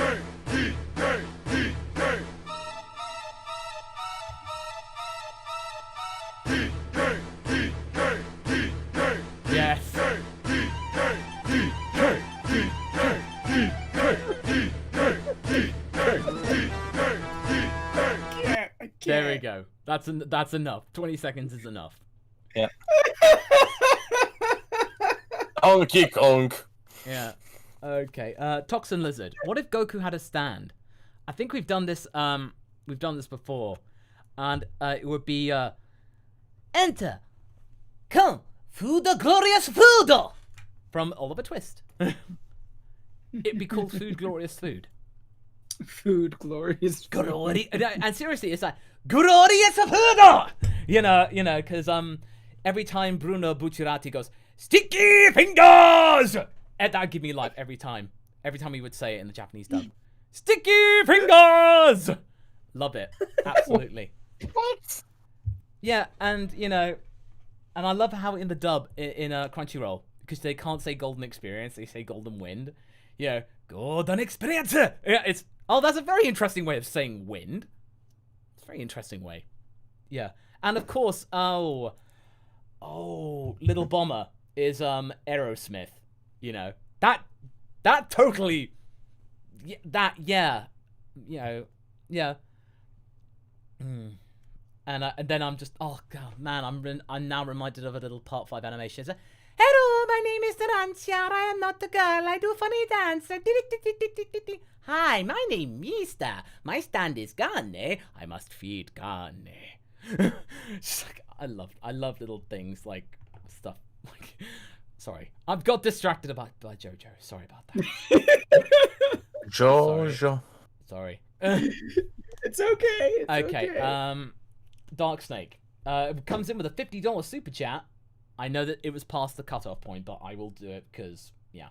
Yes. I can't. There we go. That's enough. 20 seconds is enough. Yeah. Onky Kong. Yeah. Okay. Toxin Lizard. What if Goku had a stand? I think we've done this. We've done this before, and it would be enter, come, food the glorious food from Oliver Twist. It'd be called Food Glorious Food. Food glorious. And seriously, it's like glorious food. You know, because every time Bruno Bucciarati goes sticky fingers, and that'd give me life every time. Every time he would say it in the Japanese dub. Sticky fingers! Love it. Absolutely. What? Yeah, and, you know, and I love how in the dub, in Crunchyroll, because they can't say golden experience, they say golden wind. You know, golden experience! Yeah, it's, oh, that's a very interesting way of saying wind. It's a very interesting way. Yeah. And of course, Little Bomber is, Aerosmith. You know, that totally... yeah, you know, yeah. And then I'm just, oh god, man, I'm now reminded of a little Part 5 animation. It's like, hello, my name is Tarantia. I am not a girl. I do funny dance. Hi, my name is Mister. My stand is Gane. I must feed Gane. Just like, I love little things like stuff like. Sorry, I've got distracted by JoJo. Sorry about that. Jojo. Sorry. It's okay. It's okay. Dark Snake. It comes in with a $50 super chat. I know that it was past the cutoff point, but I will do it because, yeah.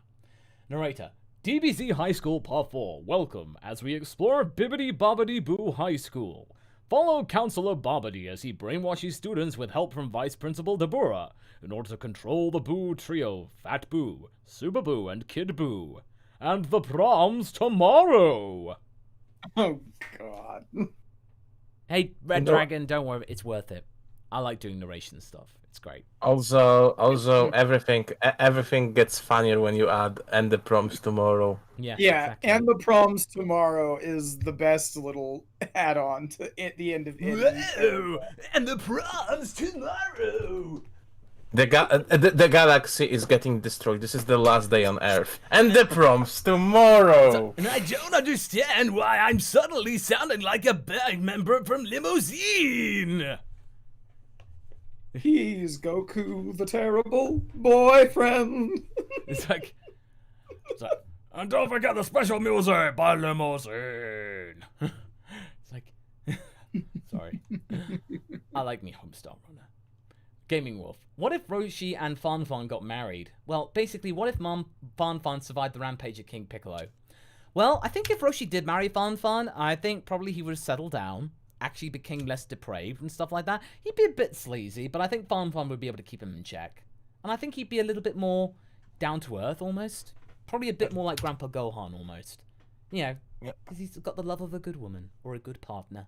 Narrator. DBZ High School Part 4. Welcome as we explore Bibbidi Bobbidi Boo High School. Follow Counselor Bobbidi as he brainwashes students with help from Vice Principal Deborah in order to control the Boo trio, Fat Boo, Super Boo, and Kid Boo. And the prom's tomorrow! Oh, God. Hey, Red Dragon, don't worry, it's worth it. I like doing narration stuff. It's great. Also, everything gets funnier when you add "and the proms tomorrow." Yeah, exactly. And the proms tomorrow is the best little add-on to the end of it. Whoa! And the proms tomorrow. The galaxy is getting destroyed. This is the last day on Earth, and the proms tomorrow. And I don't understand why I'm suddenly sounding like a band member from Limousine. He's Goku, the terrible boyfriend. It's like, and don't forget the special music by Limousine. It's like, sorry. I like me Homestar Runner. Gaming Wolf. What if Roshi and Fanfan got married? Well, basically, what if Fanfan survived the rampage at King Piccolo? Well, I think if Roshi did marry Fanfan, I think probably he would have settled down, actually became less depraved and stuff like that. He'd be a bit sleazy, but I think Fanfan would be able to keep him in check. And I think he'd be a little bit more down to earth, almost. Probably a bit more like Grandpa Gohan, almost. You know, because he's got the love of a good woman or a good partner.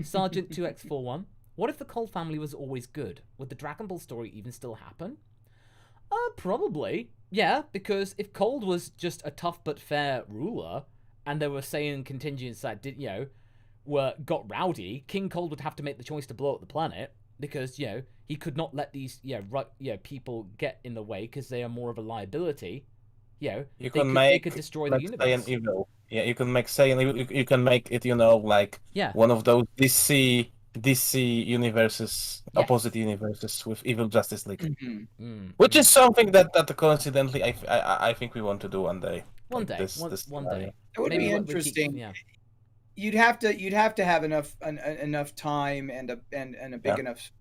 Sergeant 2X41. What if the Cole family was always good? Would the Dragon Ball story even still happen? Probably. Yeah, because if Cold was just a tough but fair ruler, and there were Saiyan contingents that did, you know, got rowdy, King Cold would have to make the choice to blow up the planet because he could not let these people get in the way because they are more of a liability. They could destroy the universe. Evil. Yeah, you can make Saiyan. You can make it, like one of those DC universes, opposite universes with evil Justice League, which is something that coincidentally I think we want to do one day. One day. It would be interesting. You'd have to have enough time and a big enough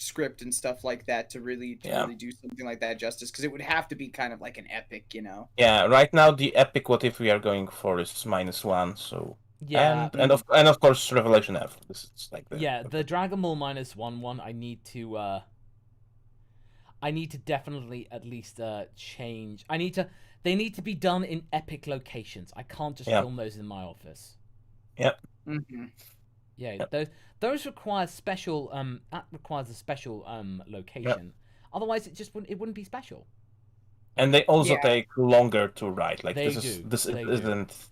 script and stuff like that to really do something like that justice, because it would have to be kind of like an epic, Yeah, right now the epic what if we are going for is -1, so and of course Revelation F. This is like the Dragon Ball -1 one. I need to definitely at least change. They need to be done in epic locations. I can't just film those in my office. Yep. Yeah, those require special. That requires a special location. Yep. Otherwise, it wouldn't be special. And they also take longer to write. Like this isn't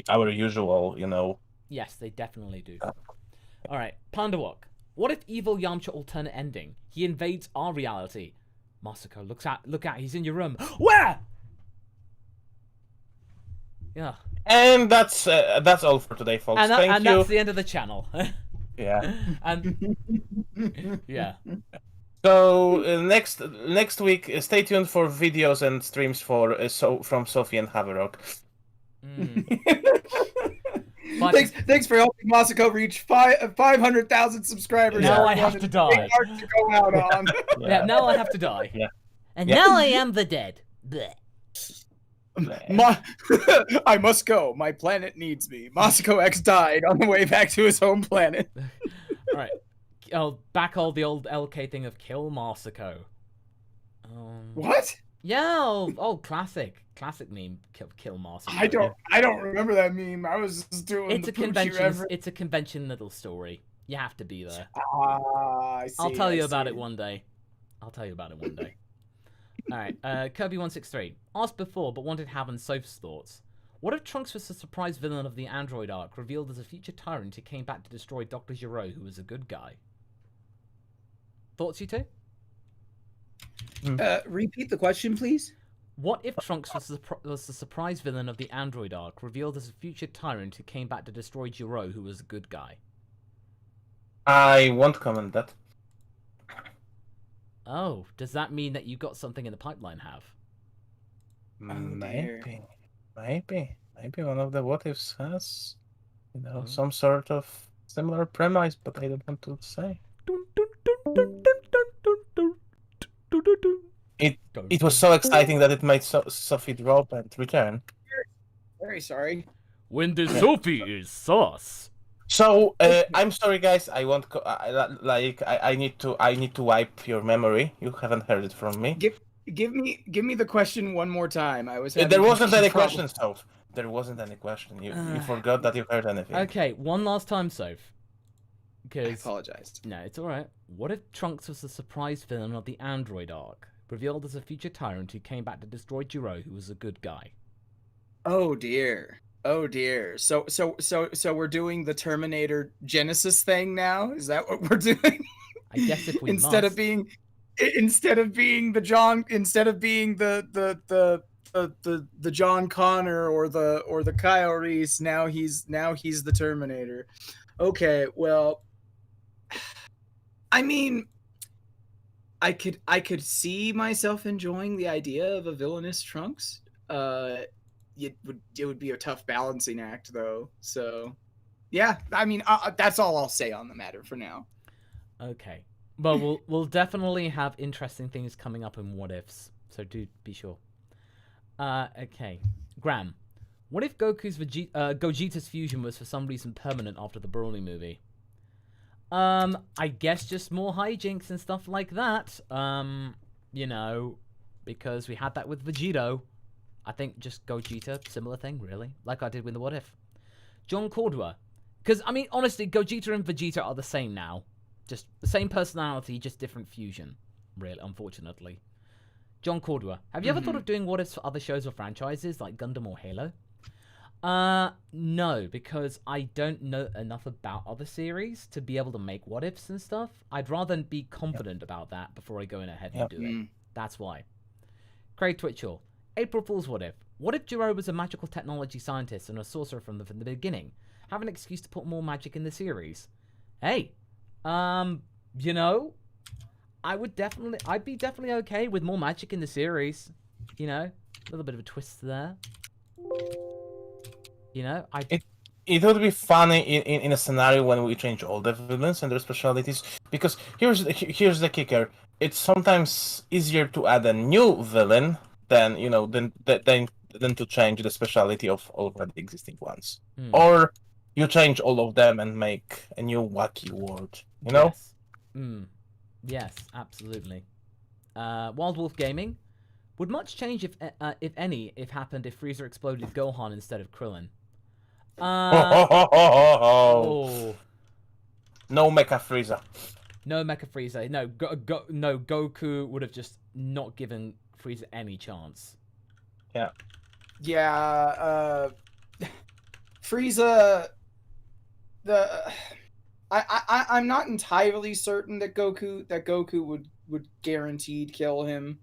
our usual. Yes, they definitely do. All right, Pandawok. What if evil Yamcha alternate ending? He invades our reality. Masako, look out! He's in your room. Where? Yeah. And that's all for today, folks. Thank you. That's the end of the channel. Yeah. And yeah. So next week, stay tuned for videos and streams from Sophie and Haverock. Thanks for helping Masako reach 500,000 subscribers. Now I have to die. Hard to go out on. Now I have to die. Yeah. And now I am the dead. Blech. I must go. My planet needs me. MasakoX died on the way back to his home planet. All right. I'll back all the old LK thing of kill Masako. What? Yeah, classic meme. Kill Masako. I don't remember that meme. I was just doing. It's a convention. It's a convention little story. You have to be there. I see. I'll tell you about it one day. All right, Kirby163. Asked before, but wanted Haven's Soph's thoughts. What if Trunks was the surprise villain of the Android arc, revealed as a future tyrant who came back to destroy Dr. Gero, who was a good guy? Thoughts, you two? Repeat the question, please. What if Trunks was the surprise villain of the Android arc, revealed as a future tyrant who came back to destroy Gero, who was a good guy? I won't comment that. Oh, does that mean that you got something in the pipeline, Have? Maybe one of the what ifs has, some sort of similar premise, but I don't want to say. It was so exciting that it made Sophie drop and return. Very sorry. When the Sophie is sauce. So I'm sorry, guys. I won't. I need to wipe your memory. You haven't heard it from me. Give me the question one more time. There wasn't any question, Soph. There wasn't any question. You forgot that you heard anything. Okay, one last time, Soph. I apologize. No, it's all right. What if Trunks was the surprise villain of the Android arc, revealed as a future tyrant who came back to destroy Gero, who was a good guy? Oh dear. So we're doing the Terminator Genesis thing now? Is that what we're doing? I guess if we instead of being the John Connor or the Kyle Reese, now he's the Terminator. Okay, well, I mean, I could see myself enjoying the idea of a villainous Trunks. It would be a tough balancing act, though. So, yeah, I mean, that's all I'll say on the matter for now. Okay, well, we'll definitely have interesting things coming up in What Ifs, so do be sure. Okay, Graham, what if Gogeta's fusion was for some reason permanent after the Broly movie? I guess just more hijinks and stuff like that. Because we had that with Vegito. I think just Gogeta, similar thing, really. Like I did with the What If. John Cordua. Because, I mean, honestly, Gogeta and Vegeta are the same now. Just the same personality, just different fusion. Really, unfortunately. John Cordua. Have you ever thought of doing What Ifs for other shows or franchises, like Gundam or Halo? No, because I don't know enough about other series to be able to make what ifs and stuff. I'd rather be confident about that before I go in ahead and do it. That's why. Craig Twitchell, April Fool's what if? What if Jiro was a magical technology scientist and a sorcerer from the beginning? Have an excuse to put more magic in the series. Hey, you know, I'd be definitely okay with more magic in the series. You know, a little bit of a twist there. You know, it would be funny in a scenario when we change all the villains and their specialities, because here's the kicker: it's sometimes easier to add a new villain than than to change the speciality of already existing ones, or you change all of them and make a new wacky world. You know? Yes. Yes, absolutely. Wild Wolf Gaming. Would much change if any happened if Frieza exploded Gohan instead of Krillin? Oh. No Mecha Frieza. No Mecha Frieza. No, no, Goku would have just not given Frieza any chance. Yeah. Yeah, Frieza. I'm not entirely certain that Goku would guaranteed kill him,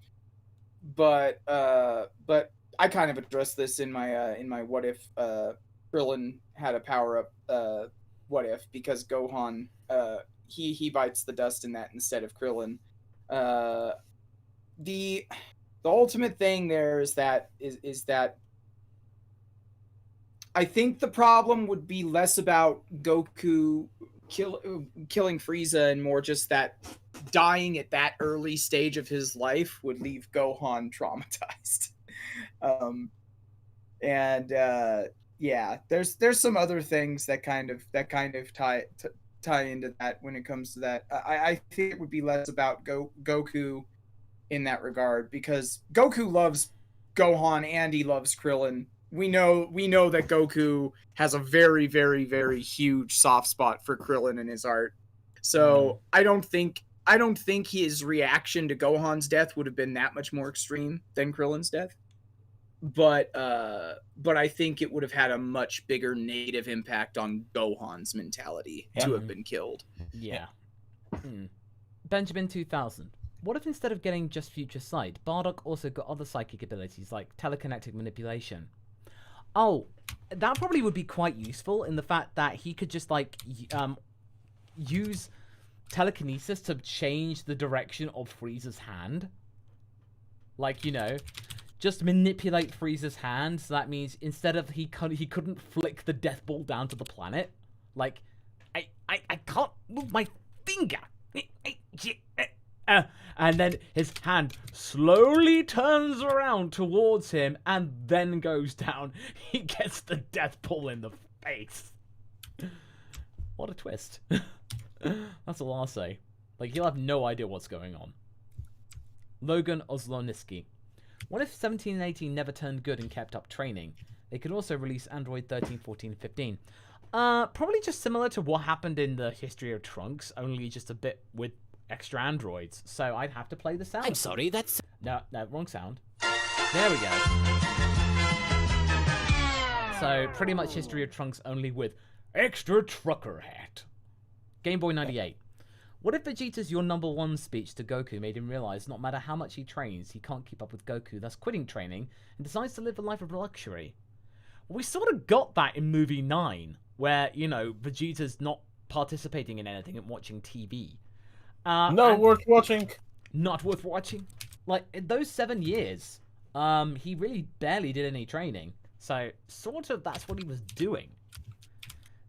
but I kind of addressed this in my what if Krillin had a power up what if, because Gohan he bites the dust in that instead of Krillin. The ultimate thing there is that I think the problem would be less about Goku killing Frieza and more just that dying at that early stage of his life would leave Gohan traumatized. Yeah, there's some other things that kind of tie into that when it comes to that. I think it would be less about Goku in that regard, because Goku loves Gohan and he loves Krillin. We know that Goku has a very, very, very huge soft spot for Krillin in his art. So I don't think his reaction to Gohan's death would have been that much more extreme than Krillin's death. But I think it would have had a much bigger negative impact on Gohan's mentality to have been killed. Yeah. Benjamin 2000. What if instead of getting just future sight, Bardock also got other psychic abilities like telekinetic manipulation? Oh, that probably would be quite useful in the fact that he could just like use telekinesis to change the direction of Frieza's hand. Like, you know, just manipulate Frieza's hand, so that means instead of he couldn't flick the death ball down to the planet. Like, I can't move my finger. And then his hand slowly turns around towards him and then goes down. He gets the death ball in the face. What a twist. That's all I'll say. Like, he'll have no idea what's going on. Logan Osloniski. What if 17 and 18 never turned good and kept up training? They could also release Android 13, 14, and 15. Probably just similar to what happened in the history of Trunks, only just a bit with extra androids. So I'd have to play the sound. I'm sorry, that's... No, wrong sound. There we go. So pretty much history of Trunks only with extra trucker hat. Game Boy 98. What if Vegeta's "Your Number One" speech to Goku made him realize no matter how much he trains, he can't keep up with Goku, thus quitting training and decides to live a life of luxury? Well, we sort of got that in movie 9, where, you know, Vegeta's not participating in anything and watching TV. Not worth watching. Not worth watching. Like, in those 7 years, he really barely did any training. So, sort of that's what he was doing.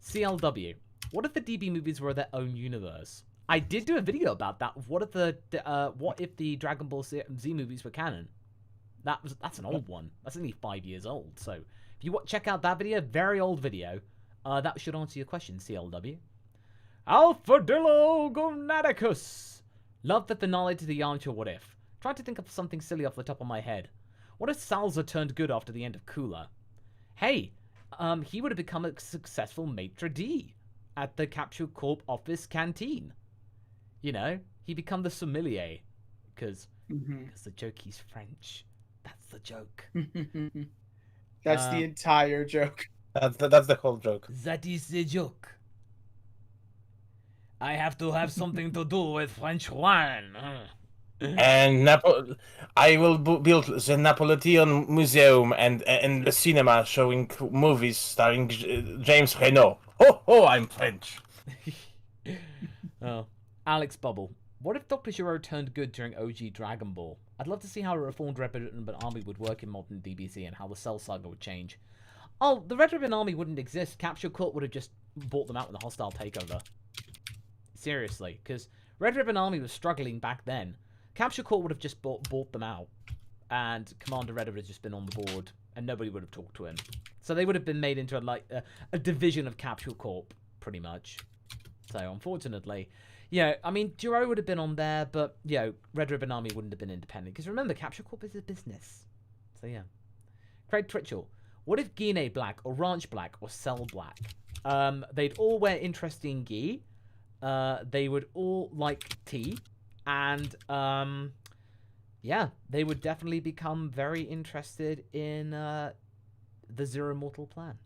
CLW. What if the DB movies were their own universe? I did do a video about that. What if the Dragon Ball Z movies were canon? That's an old one. That's only 5 years old. So if you check out that video, very old video, that should answer your question, CLW. Alphadillo Gonaticus. Love the finale to the Yamcha What If. Tried to think of something silly off the top of my head. What if Salza turned good after the end of Cooler? Hey, he would have become a successful maitre d' at the Capsule Corp office canteen. You know, he become the sommelier because the joke, he's French. That's the joke. That's the entire joke. That's the whole joke. That is the joke. I have to have something to do with French wine. And I will build the Napoleon Museum and the cinema showing movies starring James Reno. Oh, I'm French. Oh, Alex Bubble. What if Dr. Giro turned good during OG Dragon Ball? I'd love to see how a reformed Red Ribbon Army would work in modern DBZ and how the Cell Saga would change. Oh, the Red Ribbon Army wouldn't exist. Capsule Corp would have just bought them out with a hostile takeover. Seriously, because Red Ribbon Army was struggling back then. Capsule Corp would have just bought them out, and Commander Red would have just been on the board, and nobody would have talked to him. So they would have been made into a division of Capsule Corp, pretty much. So unfortunately, I mean, Giro would have been on there, but Red Ribbon Army wouldn't have been independent. Because remember, Capsule Corp is a business. So yeah. Craig Twitchell. What if Guinea Black or Ranch Black or Cell Black? They'd all wear interesting gi. They would all like tea. And, they would definitely become very interested in the Zero Mortal plan.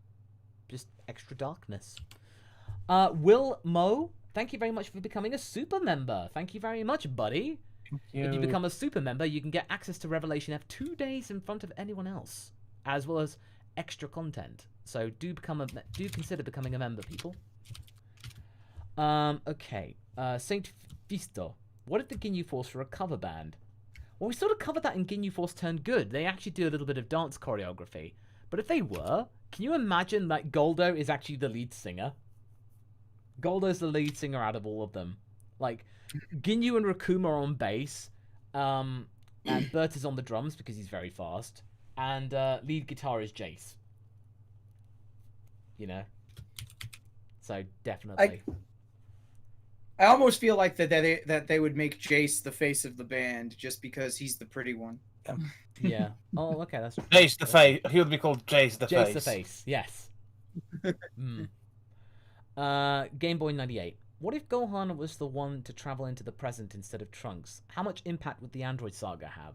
Just extra darkness. Will Mo, thank you very much for becoming a super member. Thank you very much, buddy. If you become a super member, you can get access to Revelation F 2 days in front of anyone else, as well as extra content. So do consider becoming a member, people. Okay. Saint Fisto. What if the Ginyu Force were a cover band? Well, we sort of covered that in Ginyu Force Turned Good. They actually do a little bit of dance choreography. But if they were, can you imagine that Goldo is actually the lead singer? Goldo's the lead singer out of all of them. Like, Ginyu and Rakuma are on bass, and Bert is on the drums because he's very fast, and lead guitar is Jace. So, definitely. I almost feel like that they would make Jace the face of the band just because he's the pretty one. Yeah. Oh, okay, that's Jace the Face. He would be called Jace the Face. Jace the Face, yes. Game Boy 98. What if Gohan was the one to travel into the present instead of Trunks? How much impact would the Android Saga have?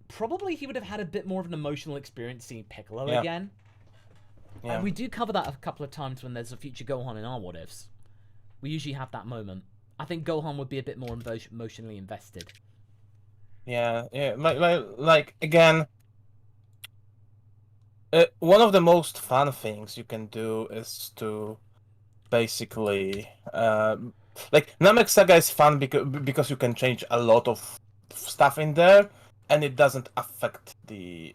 Probably he would have had a bit more of an emotional experience seeing Piccolo again. Yeah. And we do cover that a couple of times when there's a future Gohan in our What Ifs. We usually have that moment. I think Gohan would be a bit more emotionally invested. Yeah. Like again, one of the most fun things you can do is to basically like Namek Saga is fun because you can change a lot of stuff in there, and it doesn't affect the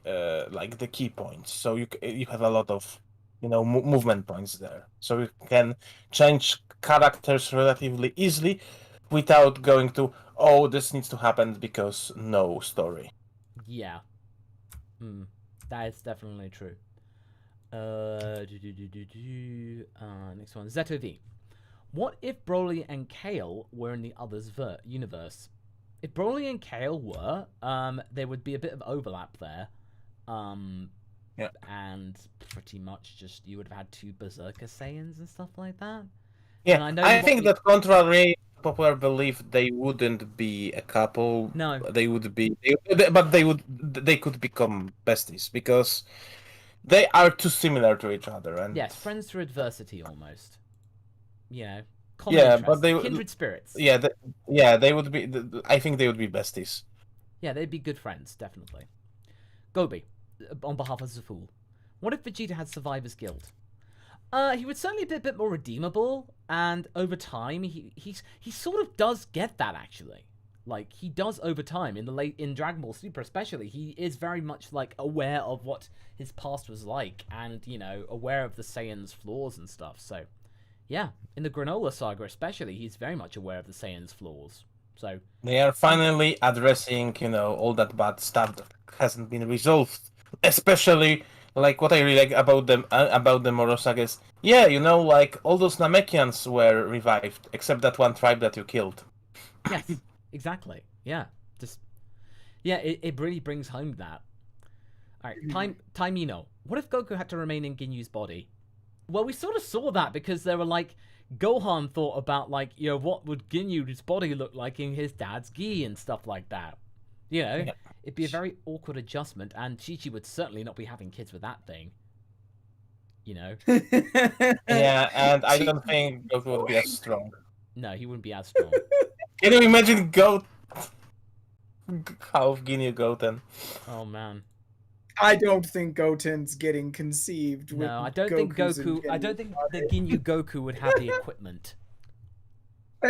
like the key points. So you have a lot of movement points there. So you can change characters relatively easily without going to this needs to happen because no story. Yeah. That is definitely true. Next one. Zeto V. What if Broly and Kale were in the other's universe? If Broly and Kale were, there would be a bit of overlap there. Yeah. And pretty much just you would have had two Berserker Saiyans and stuff like that. Yeah, I think that contrary to popular belief, they wouldn't be a couple. No. They would be, but they could become besties because they are too similar to each other. And yes, friends through adversity almost. Common interests, but they kindred spirits. They would be. I think they would be besties. Yeah, they'd be good friends, definitely. Gobi, on behalf of Zaful, what if Vegeta had Survivor's Guild? He would certainly be a bit more redeemable, and over time, he sort of does get that actually. Like he does over time in Dragon Ball Super, especially. He is very much like aware of what his past was like, and aware of the Saiyans' flaws and stuff. So, yeah, in the Granola Saga especially, he's very much aware of the Saiyans' flaws. So they are finally addressing all that bad stuff that hasn't been resolved, especially. Like, what I really like about the Moro Saga is, like, all those Namekians were revived, except that one tribe that you killed. Yes, exactly. Yeah. It really brings home that. Alright, Taimino. What if Goku had to remain in Ginyu's body? Well, we sort of saw that because they were like, Gohan thought about, like, what would Ginyu's body look like in his dad's gi and stuff like that. It'd be a very awkward adjustment, and Chi-Chi would certainly not be having kids with that thing. You know? Yeah, and I don't think Goku would be as strong. No, he wouldn't be as strong. Can you imagine half Ginyu Goten? Oh man. I don't think Goten's getting conceived. With No, I don't think Goku's Goku. I don't think the Ginyu Goku would have the equipment.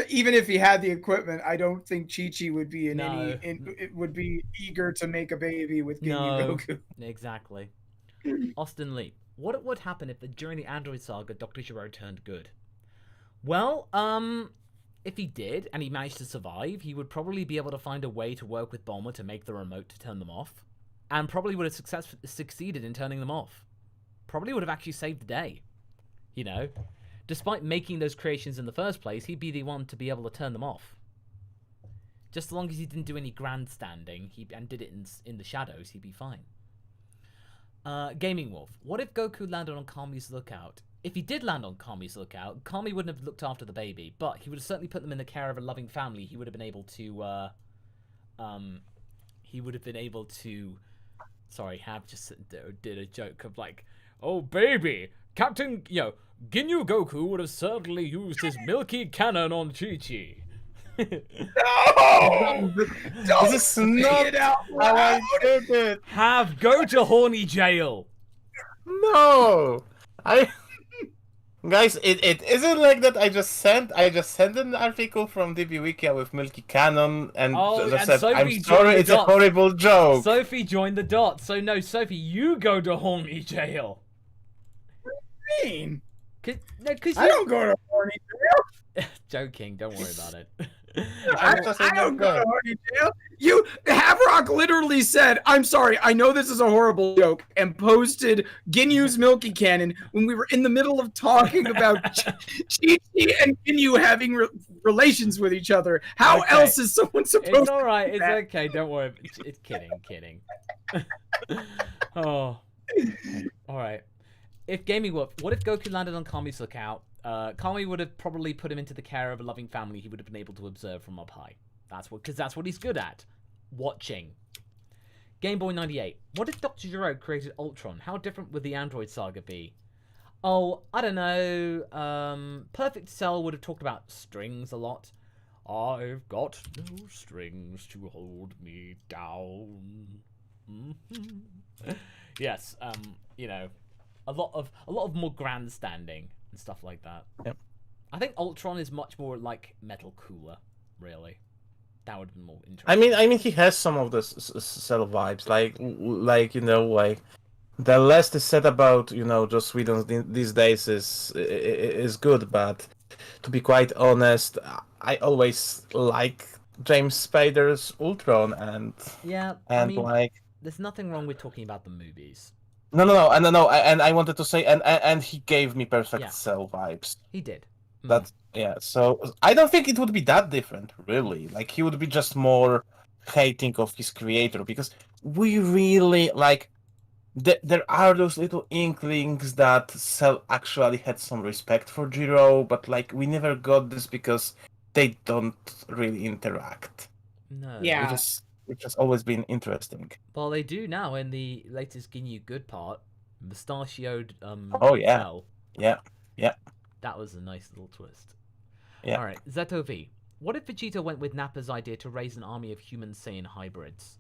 Even if he had the equipment, I don't think Chi-Chi would be No. would be eager to make a baby with Ginyu No. Goku. Exactly. Austin Lee, what would happen if during the Android saga Dr. Gero turned good? Well, if he did and he managed to survive, he would probably be able to find a way to work with Bulma to make the remote to turn them off, and probably would have succeeded in turning them off. Probably would have actually saved the day. You know, despite making those creations in the first place, he'd be the one to be able to turn them off. Just as long as he didn't do any grandstanding and did it in the shadows, he'd be fine. Gaming Wolf, what if Goku landed on Kami's lookout? If he did land on Kami's lookout, Kami wouldn't have looked after the baby, but he would have certainly put them in the care of a loving family. He would have been able to, sorry, Hab just did a joke of like, oh baby, Captain, Ginyu Goku would have certainly used his milky cannon on Chi-Chi. No! Don't This is not out how I loud. did it. Have go to horny jail. No, guys, it isn't like that. I just sent an article from DB Wiki with Milky Cannon and just said, Sophie I'm joined sorry, the it's a dots. horrible joke. Sophie joined the dots. So no, Sophie, you go to horny jail. Mean. Cause I don't go to horny jail. Joking, don't worry about it. I don't go to horny jail. Haverock literally said, I'm sorry, I know this is a horrible joke, and posted Ginyu's Milky Cannon when we were in the middle of talking about Chi-Chi and Ginyu having relations with each other. How Okay. else is someone supposed It's to alright, do it's that? okay, don't worry. It's kidding. Oh. Alright. If Gaming Wolf, what if Goku landed on Kami's lookout? Kami would have probably put him into the care of a loving family he would have been able to observe from up high. Because that's what he's good at. Watching. Game Boy 98. What if Dr. Gero created Ultron? How different would the Android saga be? Oh, I don't know. Perfect Cell would have talked about strings a lot. I've got no strings to hold me down. Yes, a lot of more grandstanding and stuff like that. Yep. I think Ultron is much more like Metal Cooler, really. That would have been more interesting. I mean, he has some of the Cell vibes, like the less is said about Joss Whedon these days is good, but to be quite honest, I always like James Spader's Ultron and there's nothing wrong with talking about the movies. No, and I wanted to say, and he gave me perfect Yeah. Cell vibes. He did. So I don't think it would be that different, really. Like, he would be just more hating of his creator, because we really, there are those little inklings that Cell actually had some respect for Jiro, but, we never got this because they don't really interact. No. Yeah. Which has always been interesting. Well, they do now in the latest Ginyu Good part. Mustachioed Oh, yeah. Cell. Yeah. That was a nice little twist. Yeah. Alright, Zeto V. What if Vegeta went with Nappa's idea to raise an army of human Saiyan hybrids?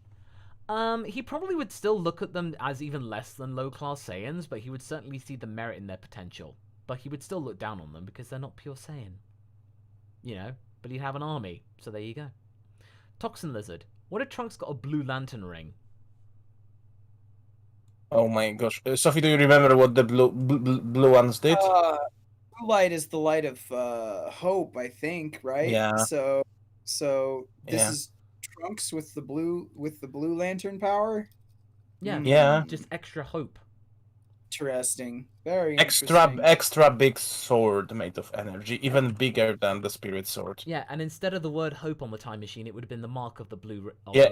He probably would still look at them as even less than low-class Saiyans, but he would certainly see the merit in their potential. But he would still look down on them because they're not pure Saiyan. But he'd have an army, so there you go. Toxin Lizard. What if Trunks got a Blue Lantern ring? Oh my gosh. Sophie, do you remember what the blue ones did? Blue light is the light of hope, I think, right? Yeah. So this Yeah. is Trunks with the blue lantern power. Yeah. Yeah. Just extra hope. Interesting. Very Extra interesting. big sword made of energy, even bigger than the spirit sword. Yeah, and instead of the word hope on the time machine, it would have been the mark of the blue. Yeah,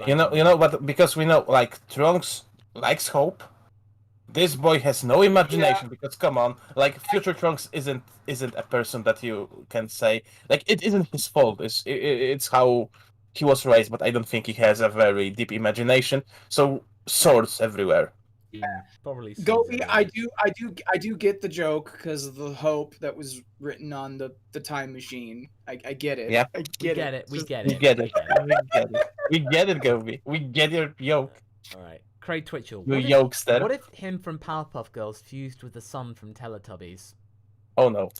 but because we know, Trunks likes hope. This boy has no imagination, because come on, future Trunks isn't a person that you can say, it isn't his fault. It's how he was raised, but I don't think he has a very deep imagination. So swords everywhere. probably sees Gobi, it. I do get the joke because of the hope that was written on the time machine. I get it. Yeah. I We get get it. it. We Just- get We it. get we it. get it. We get it. We get it, Gobi. We get your yoke. All right, Craig Twitchell. You What if, yokester. what if him from Powerpuff Girls fused with the son from Teletubbies? Oh no,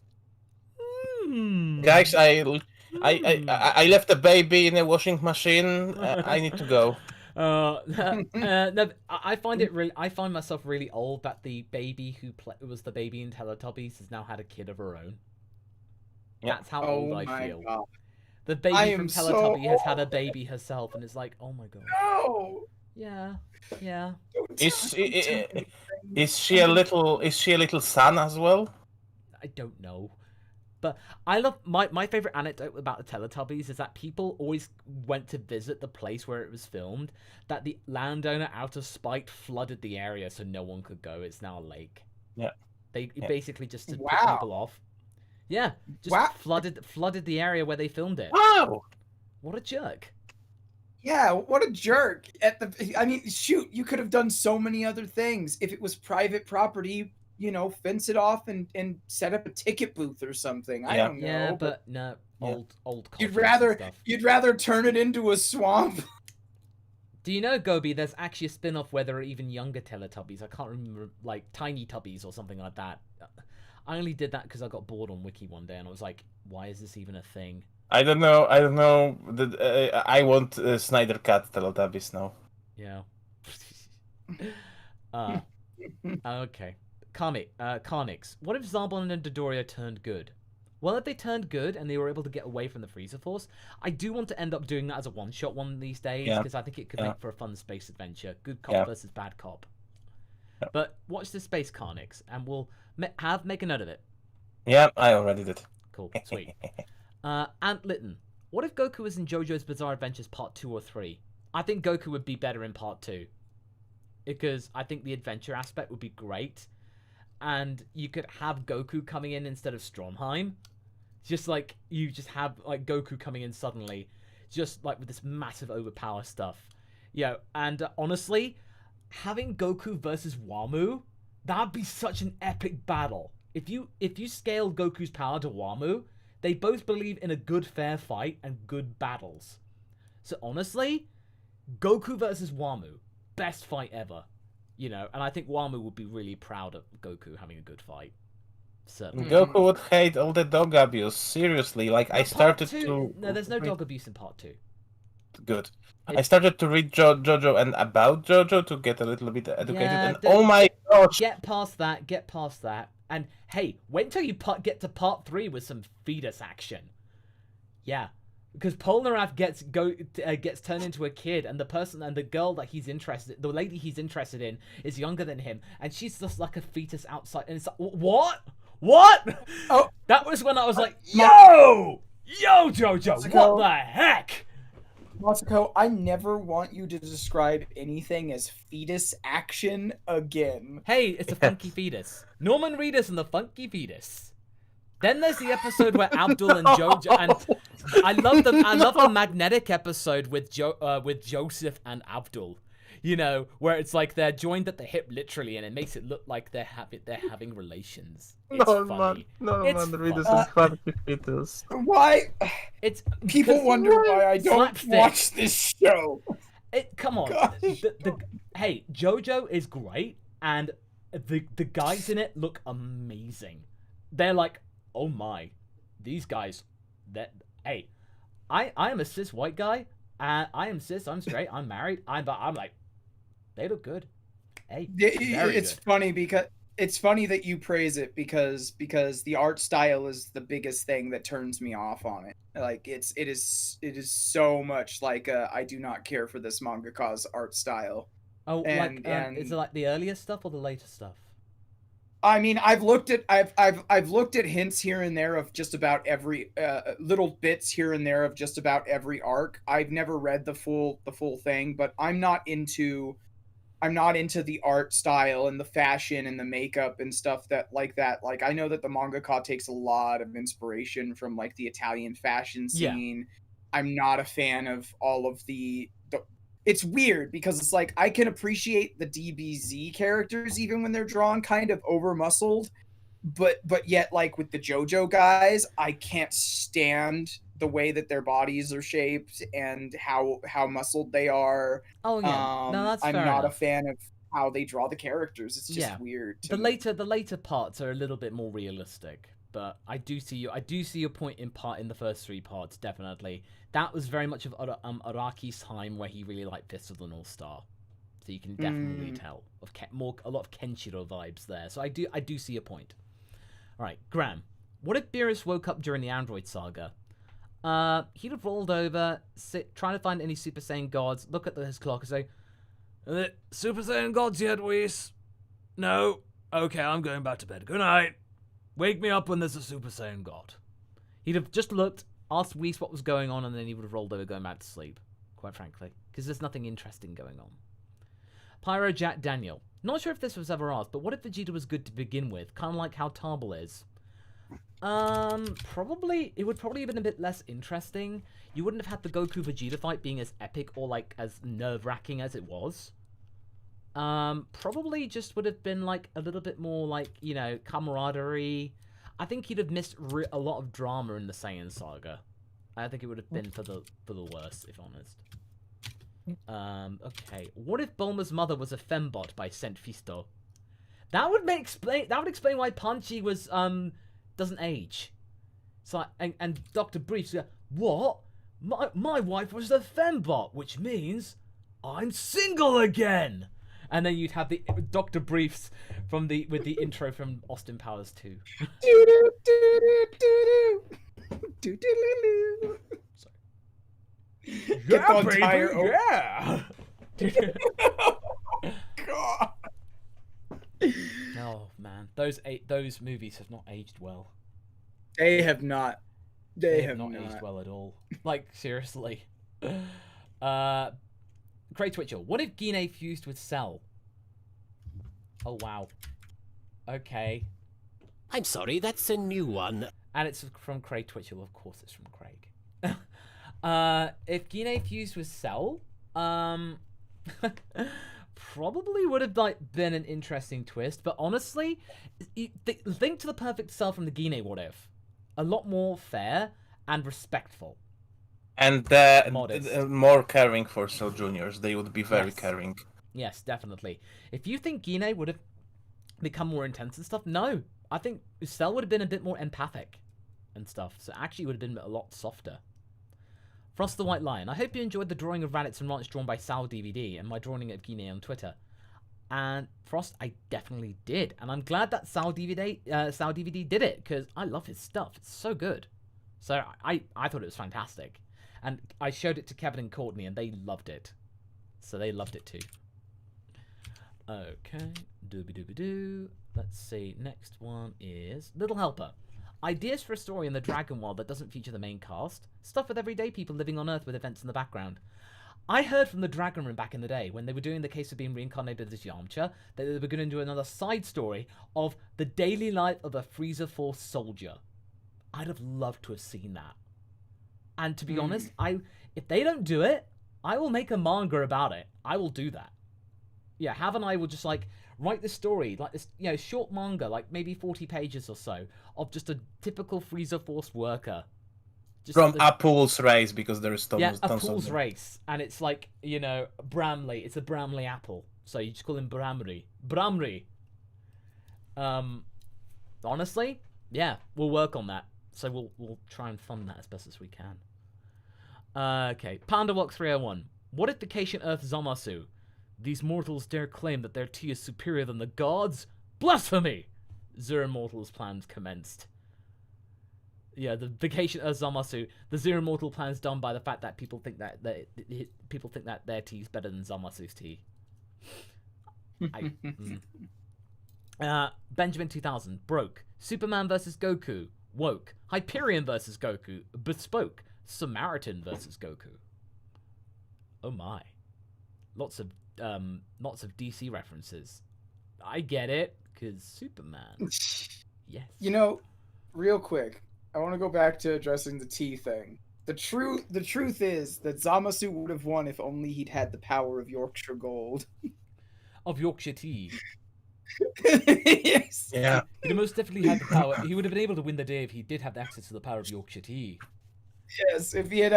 Hmm. guys! I left the baby in a washing machine. I need to go. No, I find it really. I find myself really old that the baby who was the baby in Teletubbies has now had a kid of her own. Yeah. That's how old Oh I my feel. god. The baby I from am so Teletubby has had a old. baby herself, and it's like, oh my god. No. Yeah, yeah. Don't Is tell me. is she a little son as well? I don't know. But I love my favorite anecdote about the Teletubbies is that people always went to visit the place where it was filmed. That the landowner, out of spite, flooded the area so no one could go. It's now a lake. Yeah. They basically just to put Wow. people off. Yeah, just Wow. flooded the area where they filmed it. Wow. What a jerk! Yeah, what a jerk. I mean, shoot, you could have done so many other things. If it was private property, you know, fence it off and set up a ticket booth or something. I Yeah. don't know. Yeah, but no, Yeah. old. you'd cultures and stuff. rather turn it into a swamp. Do you know, Gobi, there's actually a spin-off where there are even younger Teletubbies. I can't remember, like Tiny Tubbies or something like that. I only did that because I got bored on Wiki one day and I was like, why is this even a thing? I don't know. I want Snyder Cut Teletubbies now. Yeah. Okay. Carnix. What if Zarbon and Dodoria turned good? Well, if they turned good and they were able to get away from the Freezer Force, I do want to end up doing that as a one-shot one these days Yeah. because I think it could Yeah. make for a fun space adventure. Good cop Yeah. versus bad cop. Yeah. But watch this space, Carnix, and we'll make a note of it. Yeah, I already did. Cool, sweet. Ant Litton. What if Goku was in JoJo's Bizarre Adventures Part 2 or 3? I think Goku would be better in Part 2. Because I think the adventure aspect would be great. And you could have Goku coming in instead of Stromheim. Just like, you just have like Goku coming in suddenly. Just like with this massive overpower stuff. Yeah, and honestly, having Goku versus Wamu, that'd be such an epic battle. If you scale Goku's power to Wamu, they both believe in a good fair fight and good battles. So honestly, Goku versus Wamu, best fight ever. You know, and I think Wamu would be really proud of Goku having a good fight. Certainly. Goku would hate all the dog abuse. Seriously, like I started to. No, there's no dog abuse in Part 2. Good. I started to read JoJo and about JoJo to get a little bit educated, Yeah, and oh my gosh! Get past that. And hey, wait until you get to Part 3 with some fetus action. Yeah. Because Polnareff gets turned into a kid, and the lady he's interested in is younger than him, and she's just like a fetus outside, and it's like, what? Oh. That was when I was like, yo, JoJo, what the heck? Masako, I never want you to describe anything as fetus action again. Hey, it's a funky fetus. Norman Reedus and the funky fetus. Then there's the episode where Abdul and JoJo, and I love the magnetic episode with Joseph and Abdul. You know, where it's like they're joined at the hip literally, and it makes it look like they're having relations. It's funny. It's Reedus is funky fetus. Why? It's People because- wonder why I don't Slapstick. watch this show. Come on. Gosh. Hey, JoJo is great, and the guys in it look amazing. They're like, oh my, these guys. Hey, I am a cis white guy. I am cis. I'm straight. I'm married. I'm like, they look good. Hey, very It's good. funny because it's funny that you praise it because the art style is the biggest thing that turns me off on it. Like it is so much like I do not care for this mangaka's art style. Oh, and- is it like the earlier stuff or the later stuff? I mean, I've looked at hints here and there of just about every little bits here and there of just about every arc. I've never read the full thing, but I'm not into the art style and the fashion and the makeup and stuff like that. Like I know that the mangaka takes a lot of inspiration from like the Italian fashion Yeah. scene. I'm not a fan of all of the it's weird because it's like I can appreciate the DBZ characters even when they're drawn kind of over muscled, but yet like with the JoJo guys, I can't stand the way that their bodies are shaped and how muscled they are. Oh yeah, no, that's I'm fair not enough. a fan of how they draw the characters. It's just Yeah. weird. The later parts are a little bit more realistic, but I do see your point in the first 3 parts, definitely. That was very much of Araki's time where he really liked Fist of the North Star. So you can definitely tell of a lot of Kenshiro vibes there. So I do see your point. All right, Graham, what if Beerus woke up during the Android saga? He'd have rolled over, trying to find any Super Saiyan gods, look at his clock and say, Super Saiyan gods yet, Whis? No. Okay, I'm going back to bed. Good night. Wake me up when there's a Super Saiyan god. He'd have just looked, asked Whis what was going on, and then he would have rolled over going back to sleep, quite frankly, because there's nothing interesting going on. Pyro Jack Daniel. Not sure if this was ever asked, but what if Vegeta was good to begin with? Kind of like how Tarbell is. Probably, it would probably have been a bit less interesting. You wouldn't have had the Goku-Vegeta fight being as epic or, like, as nerve-wracking as it was. Probably just would have been, like, a little bit more, like, you know, camaraderie. I think you'd have missed a lot of drama in the Saiyan saga. I think it would have been for the worse, if honest. Okay. What if Bulma's mother was a fembot by Saint Fisto? That would explain why Punchy was, doesn't age. So, and Dr. Briefs go, what? My wife was a fembot, which means I'm single again. And then you'd have the Dr. Briefs with the intro from Austin Powers 2. Yeah, baby, yeah. God. Oh man, those movies have not aged well. They have not. They have not aged well at all. Like seriously. Cray Twitchell, what if Gine fused with Cell? Oh wow. Okay. I'm sorry, that's a new one. And it's from Craig Twitchell, of course it's from Craig. If Gine fused with Cell, probably would have like been an interesting twist, but honestly, think to the perfect Cell from the Gine what if. A lot more fair and respectful. And more caring for Cell Juniors. They would be very caring. Yes, definitely. If you think Gine would have become more intense and stuff, no. I think Cell would have been a bit more empathic and stuff. So actually it would have been a lot softer. Frost the White Lion. I hope you enjoyed the drawing of Raditz and Ranch drawn by Sal DVD and my drawing of Gine on Twitter. And Frost, I definitely did. And I'm glad that Sal DVD did it, because I love his stuff. It's so good. So I thought it was fantastic. And I showed it to Kevin and Courtney, and they loved it. So they loved it too. Okay. Doobie-doobie-doo. Let's see. Next one is Little Helper. Ideas for a story in the Dragon World that doesn't feature the main cast. Stuff with everyday people living on Earth with events in the background. I heard from the Dragon Room back in the day, when they were doing the case of being reincarnated as Yamcha, that they were going to do another side story of the daily life of a Frieza Force soldier. I'd have loved to have seen that. And to be honest, if they don't do it, I will make a manga about it. I will do that. Yeah, Hav and I will just like write this story, like this, you know, short manga, like maybe 40 pages or so, of just a typical Frieza Force worker. Just from Apple's race, because there is tons a of Apple's them. race, and it's like, you know, Bramley. It's a Bramley apple, so you just call him Bramry. Bramry. Honestly, yeah, we'll work on that. So we'll try and fund that as best as we can. Okay, PandaWalk 301. What if vacation Earth Zamasu? These mortals dare claim that their tea is superior than the gods? Blasphemy! Zero Mortals plans commenced. Yeah, the vacation Earth Zamasu. The Zero Mortal plans done by the fact that people think that their tea is better than Zamasu's tea. Benjamin 2000. Broke. Superman versus Goku. Woke. Hyperion versus Goku. Bespoke. Samaritan versus Goku. Oh my. Lots of DC references. I get it, because Superman. Yes. You know, real quick, I want to go back to addressing the tea thing. The truth is that Zamasu would have won if only he'd had the power of Yorkshire Gold. Of Yorkshire tea. Yes. Yeah. He'd have most definitely had the power. He would have been able to win the day if he did have access to the power of Yorkshire tea. Yes, if he had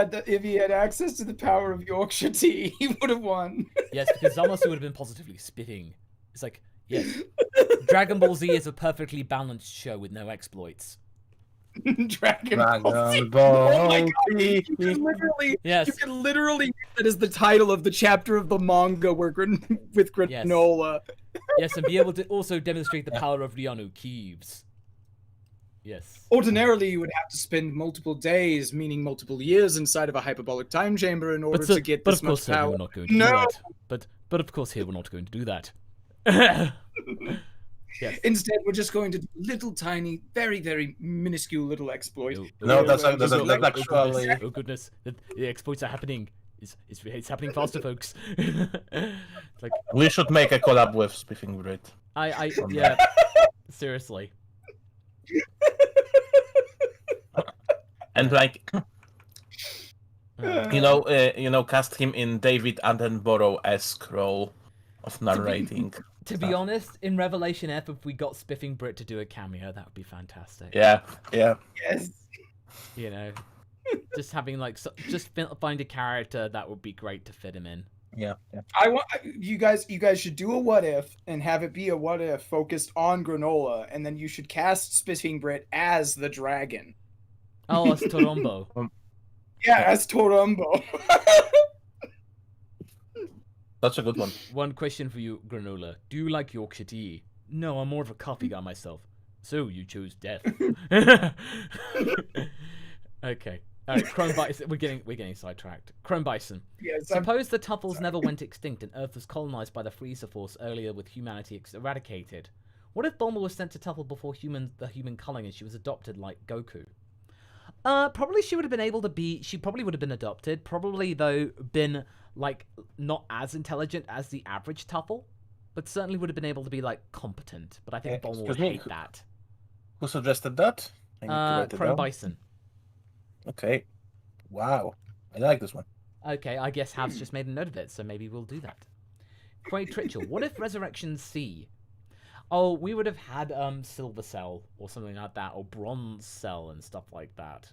access to the power of Yorkshire tea, he would have won. Yes, because Zamasu would have been positively spitting. It's like, yes, Dragon Ball Z is a perfectly balanced show with no exploits. Dragon Ball Z. Ball. Oh my god! You Yes. can literally use that as the title of the chapter of the manga with granola. Yes, and be able to also demonstrate the power of Ryanu Keeves. Yes. Ordinarily, you would have to spend multiple days, meaning multiple years, inside of a hyperbolic time chamber in order to get this much power. We're not going to do that. But of course, here we're not going to do that. Yes. Instead, we're just going to do little tiny, very, very minuscule little exploit. No, that's oh, actually. Oh goodness, the exploits are happening. It's happening faster, folks. It's like We should make a collab with Spiffing Brit. yeah. Seriously. And like, cast him in David Attenborough-esque role of narrating. To be honest, in Revelation F, if we got Spiffing Brit to do a cameo, that would be fantastic. Yeah. Yes. You know, just having find a character that would be great to fit him in. Yeah. I want you guys should do a what if and have it be a what if focused on granola, and then you should cast Spiffing Brit as the dragon. Oh, it's Torombo. Yeah, as Torombo. That's a good one. One question for you, Granola. Do you like Yorkshire tea? No, I'm more of a coffee guy myself. So you chose death. Okay. Chrome Bison. We're getting sidetracked. Chrome Bison. Yes, Suppose the Tuffles never went extinct and Earth was colonized by the Freezer Force earlier with humanity eradicated. What if Bulma was sent to Tuffle before the human culling and she was adopted like Goku? Probably she would have been able to be. She probably would have been adopted. Probably though been like not as intelligent as the average Tuffle, but certainly would have been able to be like competent. But I think Bulma would hate that. Who suggested that? Chrome Bison. Okay. Wow. I like this one. Okay, I guess Hav's just made a note of it, so maybe we'll do that. Quay Tritchell, what if Resurrection C? Oh, we would have had Silver Cell or something like that, or Bronze Cell and stuff like that.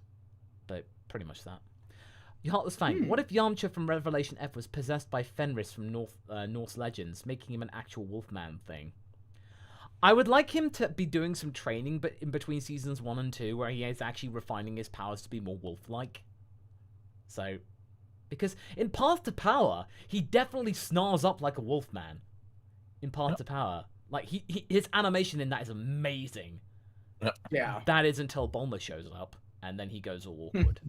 But pretty much that. Heartless Fang, what if Yamcha from Revelation F was possessed by Fenris from Norse legends, making him an actual Wolfman thing? I would like him to be doing some training, but in between seasons 1 and 2, where he is actually refining his powers to be more wolf-like. So, because in Path to Power, he definitely snarls up like a wolfman. In Path to Power, like his animation in that is amazing. Yeah. That is until Bulma shows up, and then he goes all awkward.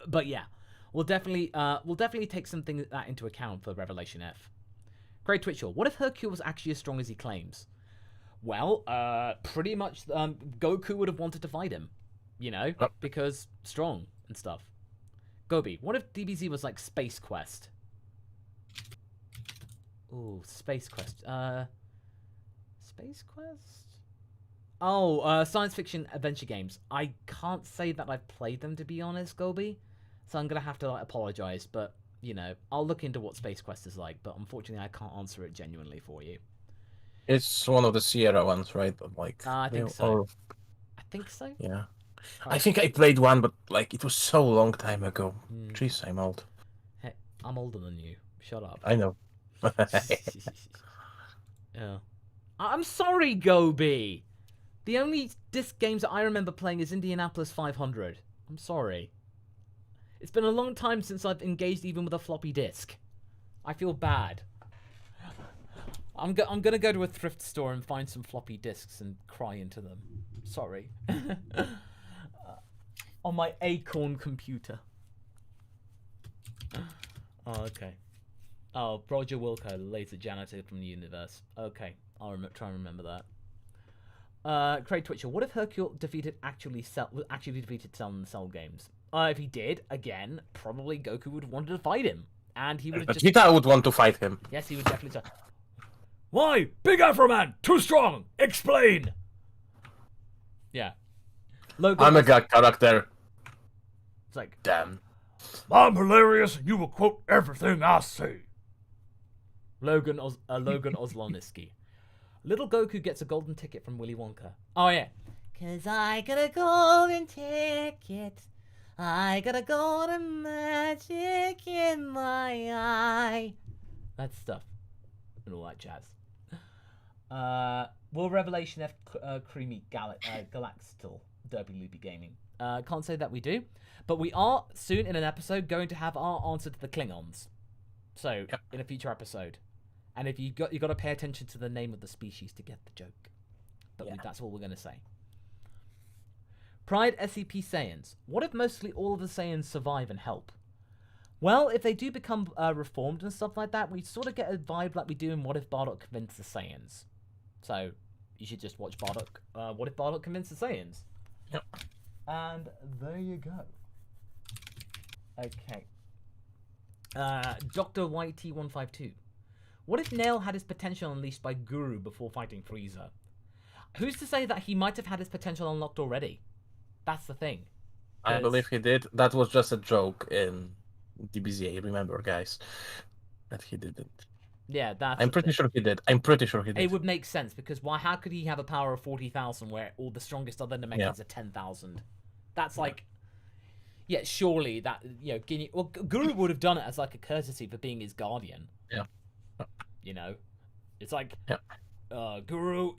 But yeah, we'll definitely take something like that into account for Revelation F. Craig Twitchell, what if Hercule was actually as strong as he claims? Well, pretty much Goku would have wanted to fight him, because strong and stuff. Gobi, what if DBZ was like Space Quest? Ooh, Space Quest. Space Quest? Oh, science fiction adventure games. I can't say that I've played them, to be honest, Gobi. So I'm going to have to apologize, but, I'll look into what Space Quest is like, but unfortunately I can't answer it genuinely for you. It's one of the Sierra ones, right? I think so. I think so? Yeah. I think I played one, but it was so long time ago. Jeez, I'm old. Hey, I'm older than you. Shut up. I know. Yeah. I'm sorry, Gobi. The only disc games that I remember playing is Indianapolis 500. I'm sorry. It's been a long time since I've engaged even with a floppy disk. I feel bad. I'm gonna go to a thrift store and find some floppy disks and cry into them. Sorry. On my Acorn computer. Oh, okay. Oh, Roger Wilco, the laser janitor from the universe. Okay, I'll try and remember that. Craig Twitcher, what if Hercule actually defeated Cell in the Cell games? If he did, again, probably Goku would have wanted to fight him. And he would have But Vegeta would want to fight him. Yes, he would definitely say, Why? Big Afro Man! Too strong! Explain! Yeah. Logo I'm a god character. It's like, Damn. I'm hilarious and you will quote everything I say. Logan Osloniski. Little Goku gets a golden ticket from Willy Wonka. Oh, yeah. 'Cause I got a golden ticket. I got a golden magic in my eye. That stuff. And all that jazz. Will Revelation F Creamy Galaxtal Derby Loopy Gaming? Can't say that we do. But we are soon in an episode going to have our answer to the Klingons. So, in a future episode. And if you got to pay attention to the name of the species to get the joke. But that's all we're going to say. Pride SCP Saiyans. What if mostly all of the Saiyans survive and help? Well, if they do become reformed and stuff like that, we sort of get a vibe like we do in What If Bardock Convinced the Saiyans. So, you should just watch Bardock. What If Bardock Convinced the Saiyans? Yep. And there you go. Okay. Dr. YT152. What if Nail had his potential unleashed by Guru before fighting Frieza? Who's to say that he might have had his potential unlocked already? That's the thing. I believe he did. That was just a joke in DBZA, remember, guys? That he didn't. Yeah, that's... I'm pretty sure he did. It would make sense, because how could he have a power of 40,000 where all the strongest other Namekians are 10,000? That's like... Yeah, surely that, Guru would have done it as like a courtesy for being his guardian. Yeah. You know? It's like, Guru,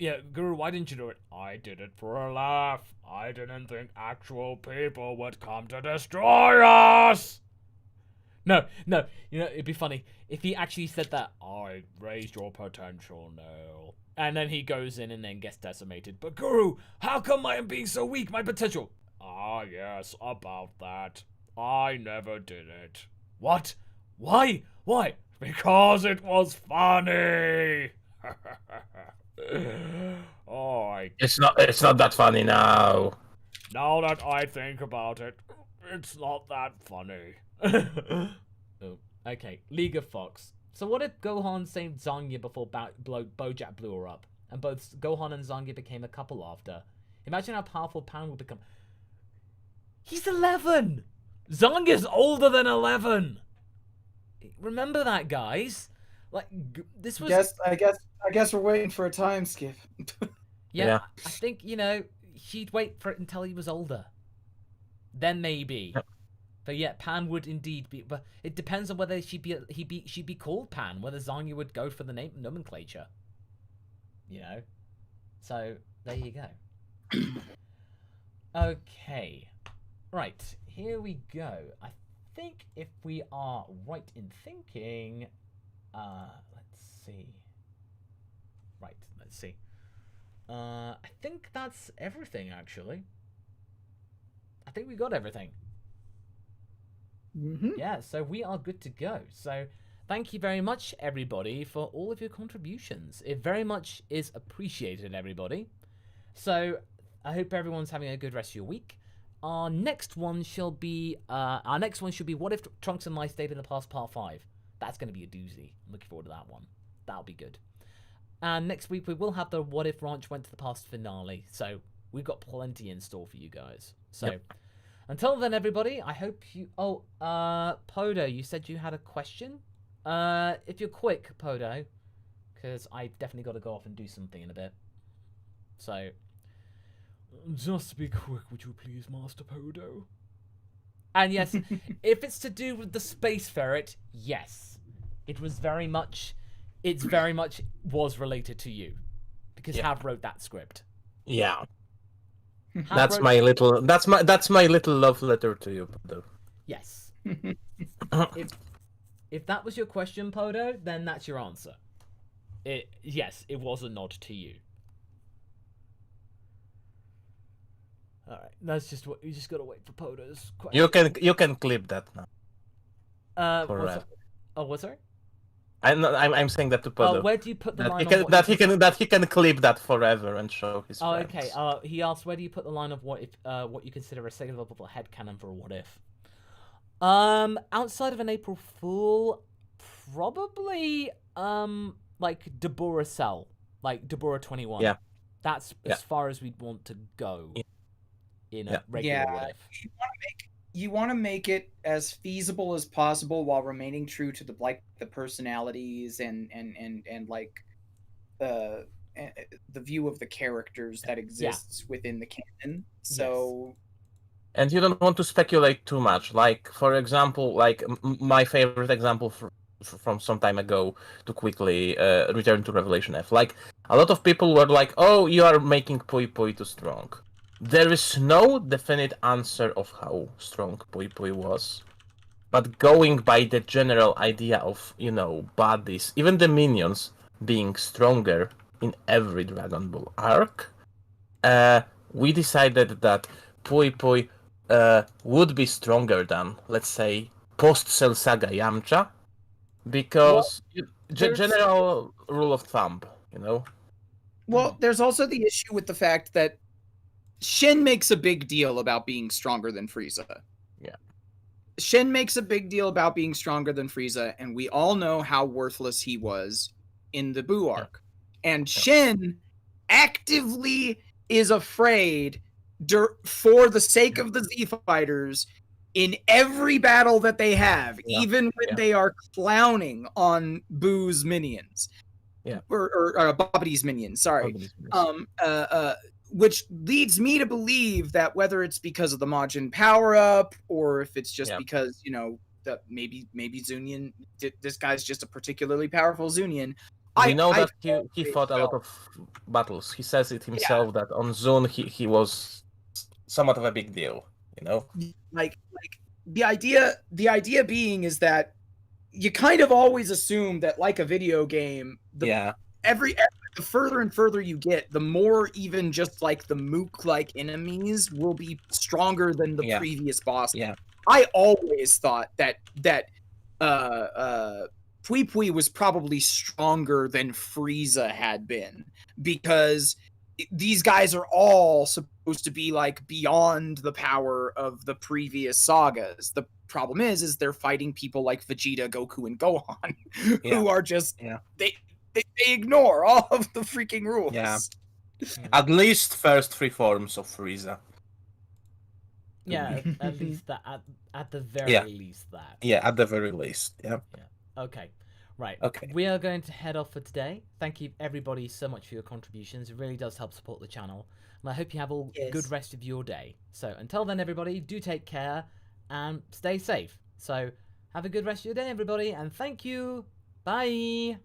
why didn't you do it? I did it for a laugh. I didn't think actual people would come to destroy us. No, it'd be funny if he actually said that, I raised your potential, no. And then he goes in and then gets decimated. But Guru, how come I am being so weak, my potential? Ah, yes, about that. I never did it. What? Why? Because it was funny. It's not that funny now. Now that I think about it, it's not that funny. Oh, okay, League of Fox. So what if Gohan saved Zangya before Bojack blew her up, and both Gohan and Zangya became a couple after? Imagine how powerful Pan would become. He's 11! Zangia's older than 11! Remember that, guys? Like, this was... I guess we're waiting for a time skip. Yeah, I think, she'd wait for it until he was older. Then maybe. Yep. But yeah, Pan would indeed be... But it depends on whether she'd be called Pan, whether Zangya would go for the name nomenclature. So, there you go. Okay. Right, here we go. I think if we are right in thinking... let's see. Right, let's see. I think that's everything, actually. I think we got everything. Mm-hmm. Yeah, so we are good to go. So thank you very much, everybody, for all of your contributions. It very much is appreciated, everybody. So I hope everyone's having a good rest of your week. Our next one shall be What If Trunks and I Stayed in the Past Part 5. That's going to be a doozy. I'm looking forward to that one. That'll be good. And next week we will have the What If Ranch Went to the Past finale. So we've got plenty in store for you guys. So until then, everybody, I hope you... Oh, Podo, you said you had a question? If you're quick, Podo, because I've definitely got to go off and do something in a bit. So... Just be quick, would you please, Master Podo? And yes, if it's to do with the space ferret, yes. It was very much was related to you. Because Hav wrote that script. Yeah. That's my little love letter to you, Podo. Yes. If that was your question, Podo, then that's your answer. Yes, it was a nod to you. All right, that's just what you just gotta wait for Podo's question. You can clip that now. What's that? I'm saying that to Podo. Where do you put the line? That he can clip that forever and show his friends. Okay. He asked, where do you put the line of what you consider a sailable headcanon for a what if? Outside of an April Fool, probably like Deborah Cell, like Deborah 21. Yeah. That's as far as we'd want to go. In a regular what if. you want to make it as feasible as possible while remaining true to the personalities and like the view of the characters that exists within the canon. So and you don't want to speculate too much. Like, for example, like my favorite example from some time ago, to quickly return to Revelation F. Like, a lot of people were like, "Oh, you are making Pui Pui too strong." There is no definite answer of how strong Pui Pui was. But going by the general idea of, bodies, even the minions being stronger in every Dragon Ball arc, we decided that Pui Pui would be stronger than, let's say, post-Cell Saga Yamcha, because general rule of thumb, Well, there's also the issue with the fact that Shin makes a big deal about being stronger than Frieza. Yeah. Shin makes a big deal about being stronger than Frieza, and we all know how worthless he was in the Buu arc. And Shin actively is afraid, for the sake of the Z Fighters, in every battle that they have, even when they are clowning on Buu's minions. Or Babadi's minions, sorry. Which leads me to believe that whether it's because of the Majin power-up, or if it's just because, that maybe Zunion, this guy's just a particularly powerful Zunion. We know that he fought a lot of battles. He says it himself that on Zun he was somewhat of a big deal, Like the idea being is that you kind of always assume that, like a video game, the further and further you get, the more even just like the Mook-like enemies will be stronger than the previous boss. Yeah. I always thought that Pui Pui was probably stronger than Frieza had been, because these guys are all supposed to be like beyond the power of the previous sagas. The problem is they're fighting people like Vegeta, Goku, and Gohan, who are just they ignore all of the freaking rules. Yeah. At least first 3 forms of Frieza. Yeah, at least that. At the very least that. Yeah, at the very least. Yeah. Okay. Right. Okay. We are going to head off for today. Thank you everybody so much for your contributions. It really does help support the channel. And I hope you have a good rest of your day. So until then, everybody, do take care and stay safe. So have a good rest of your day, everybody, and thank you. Bye.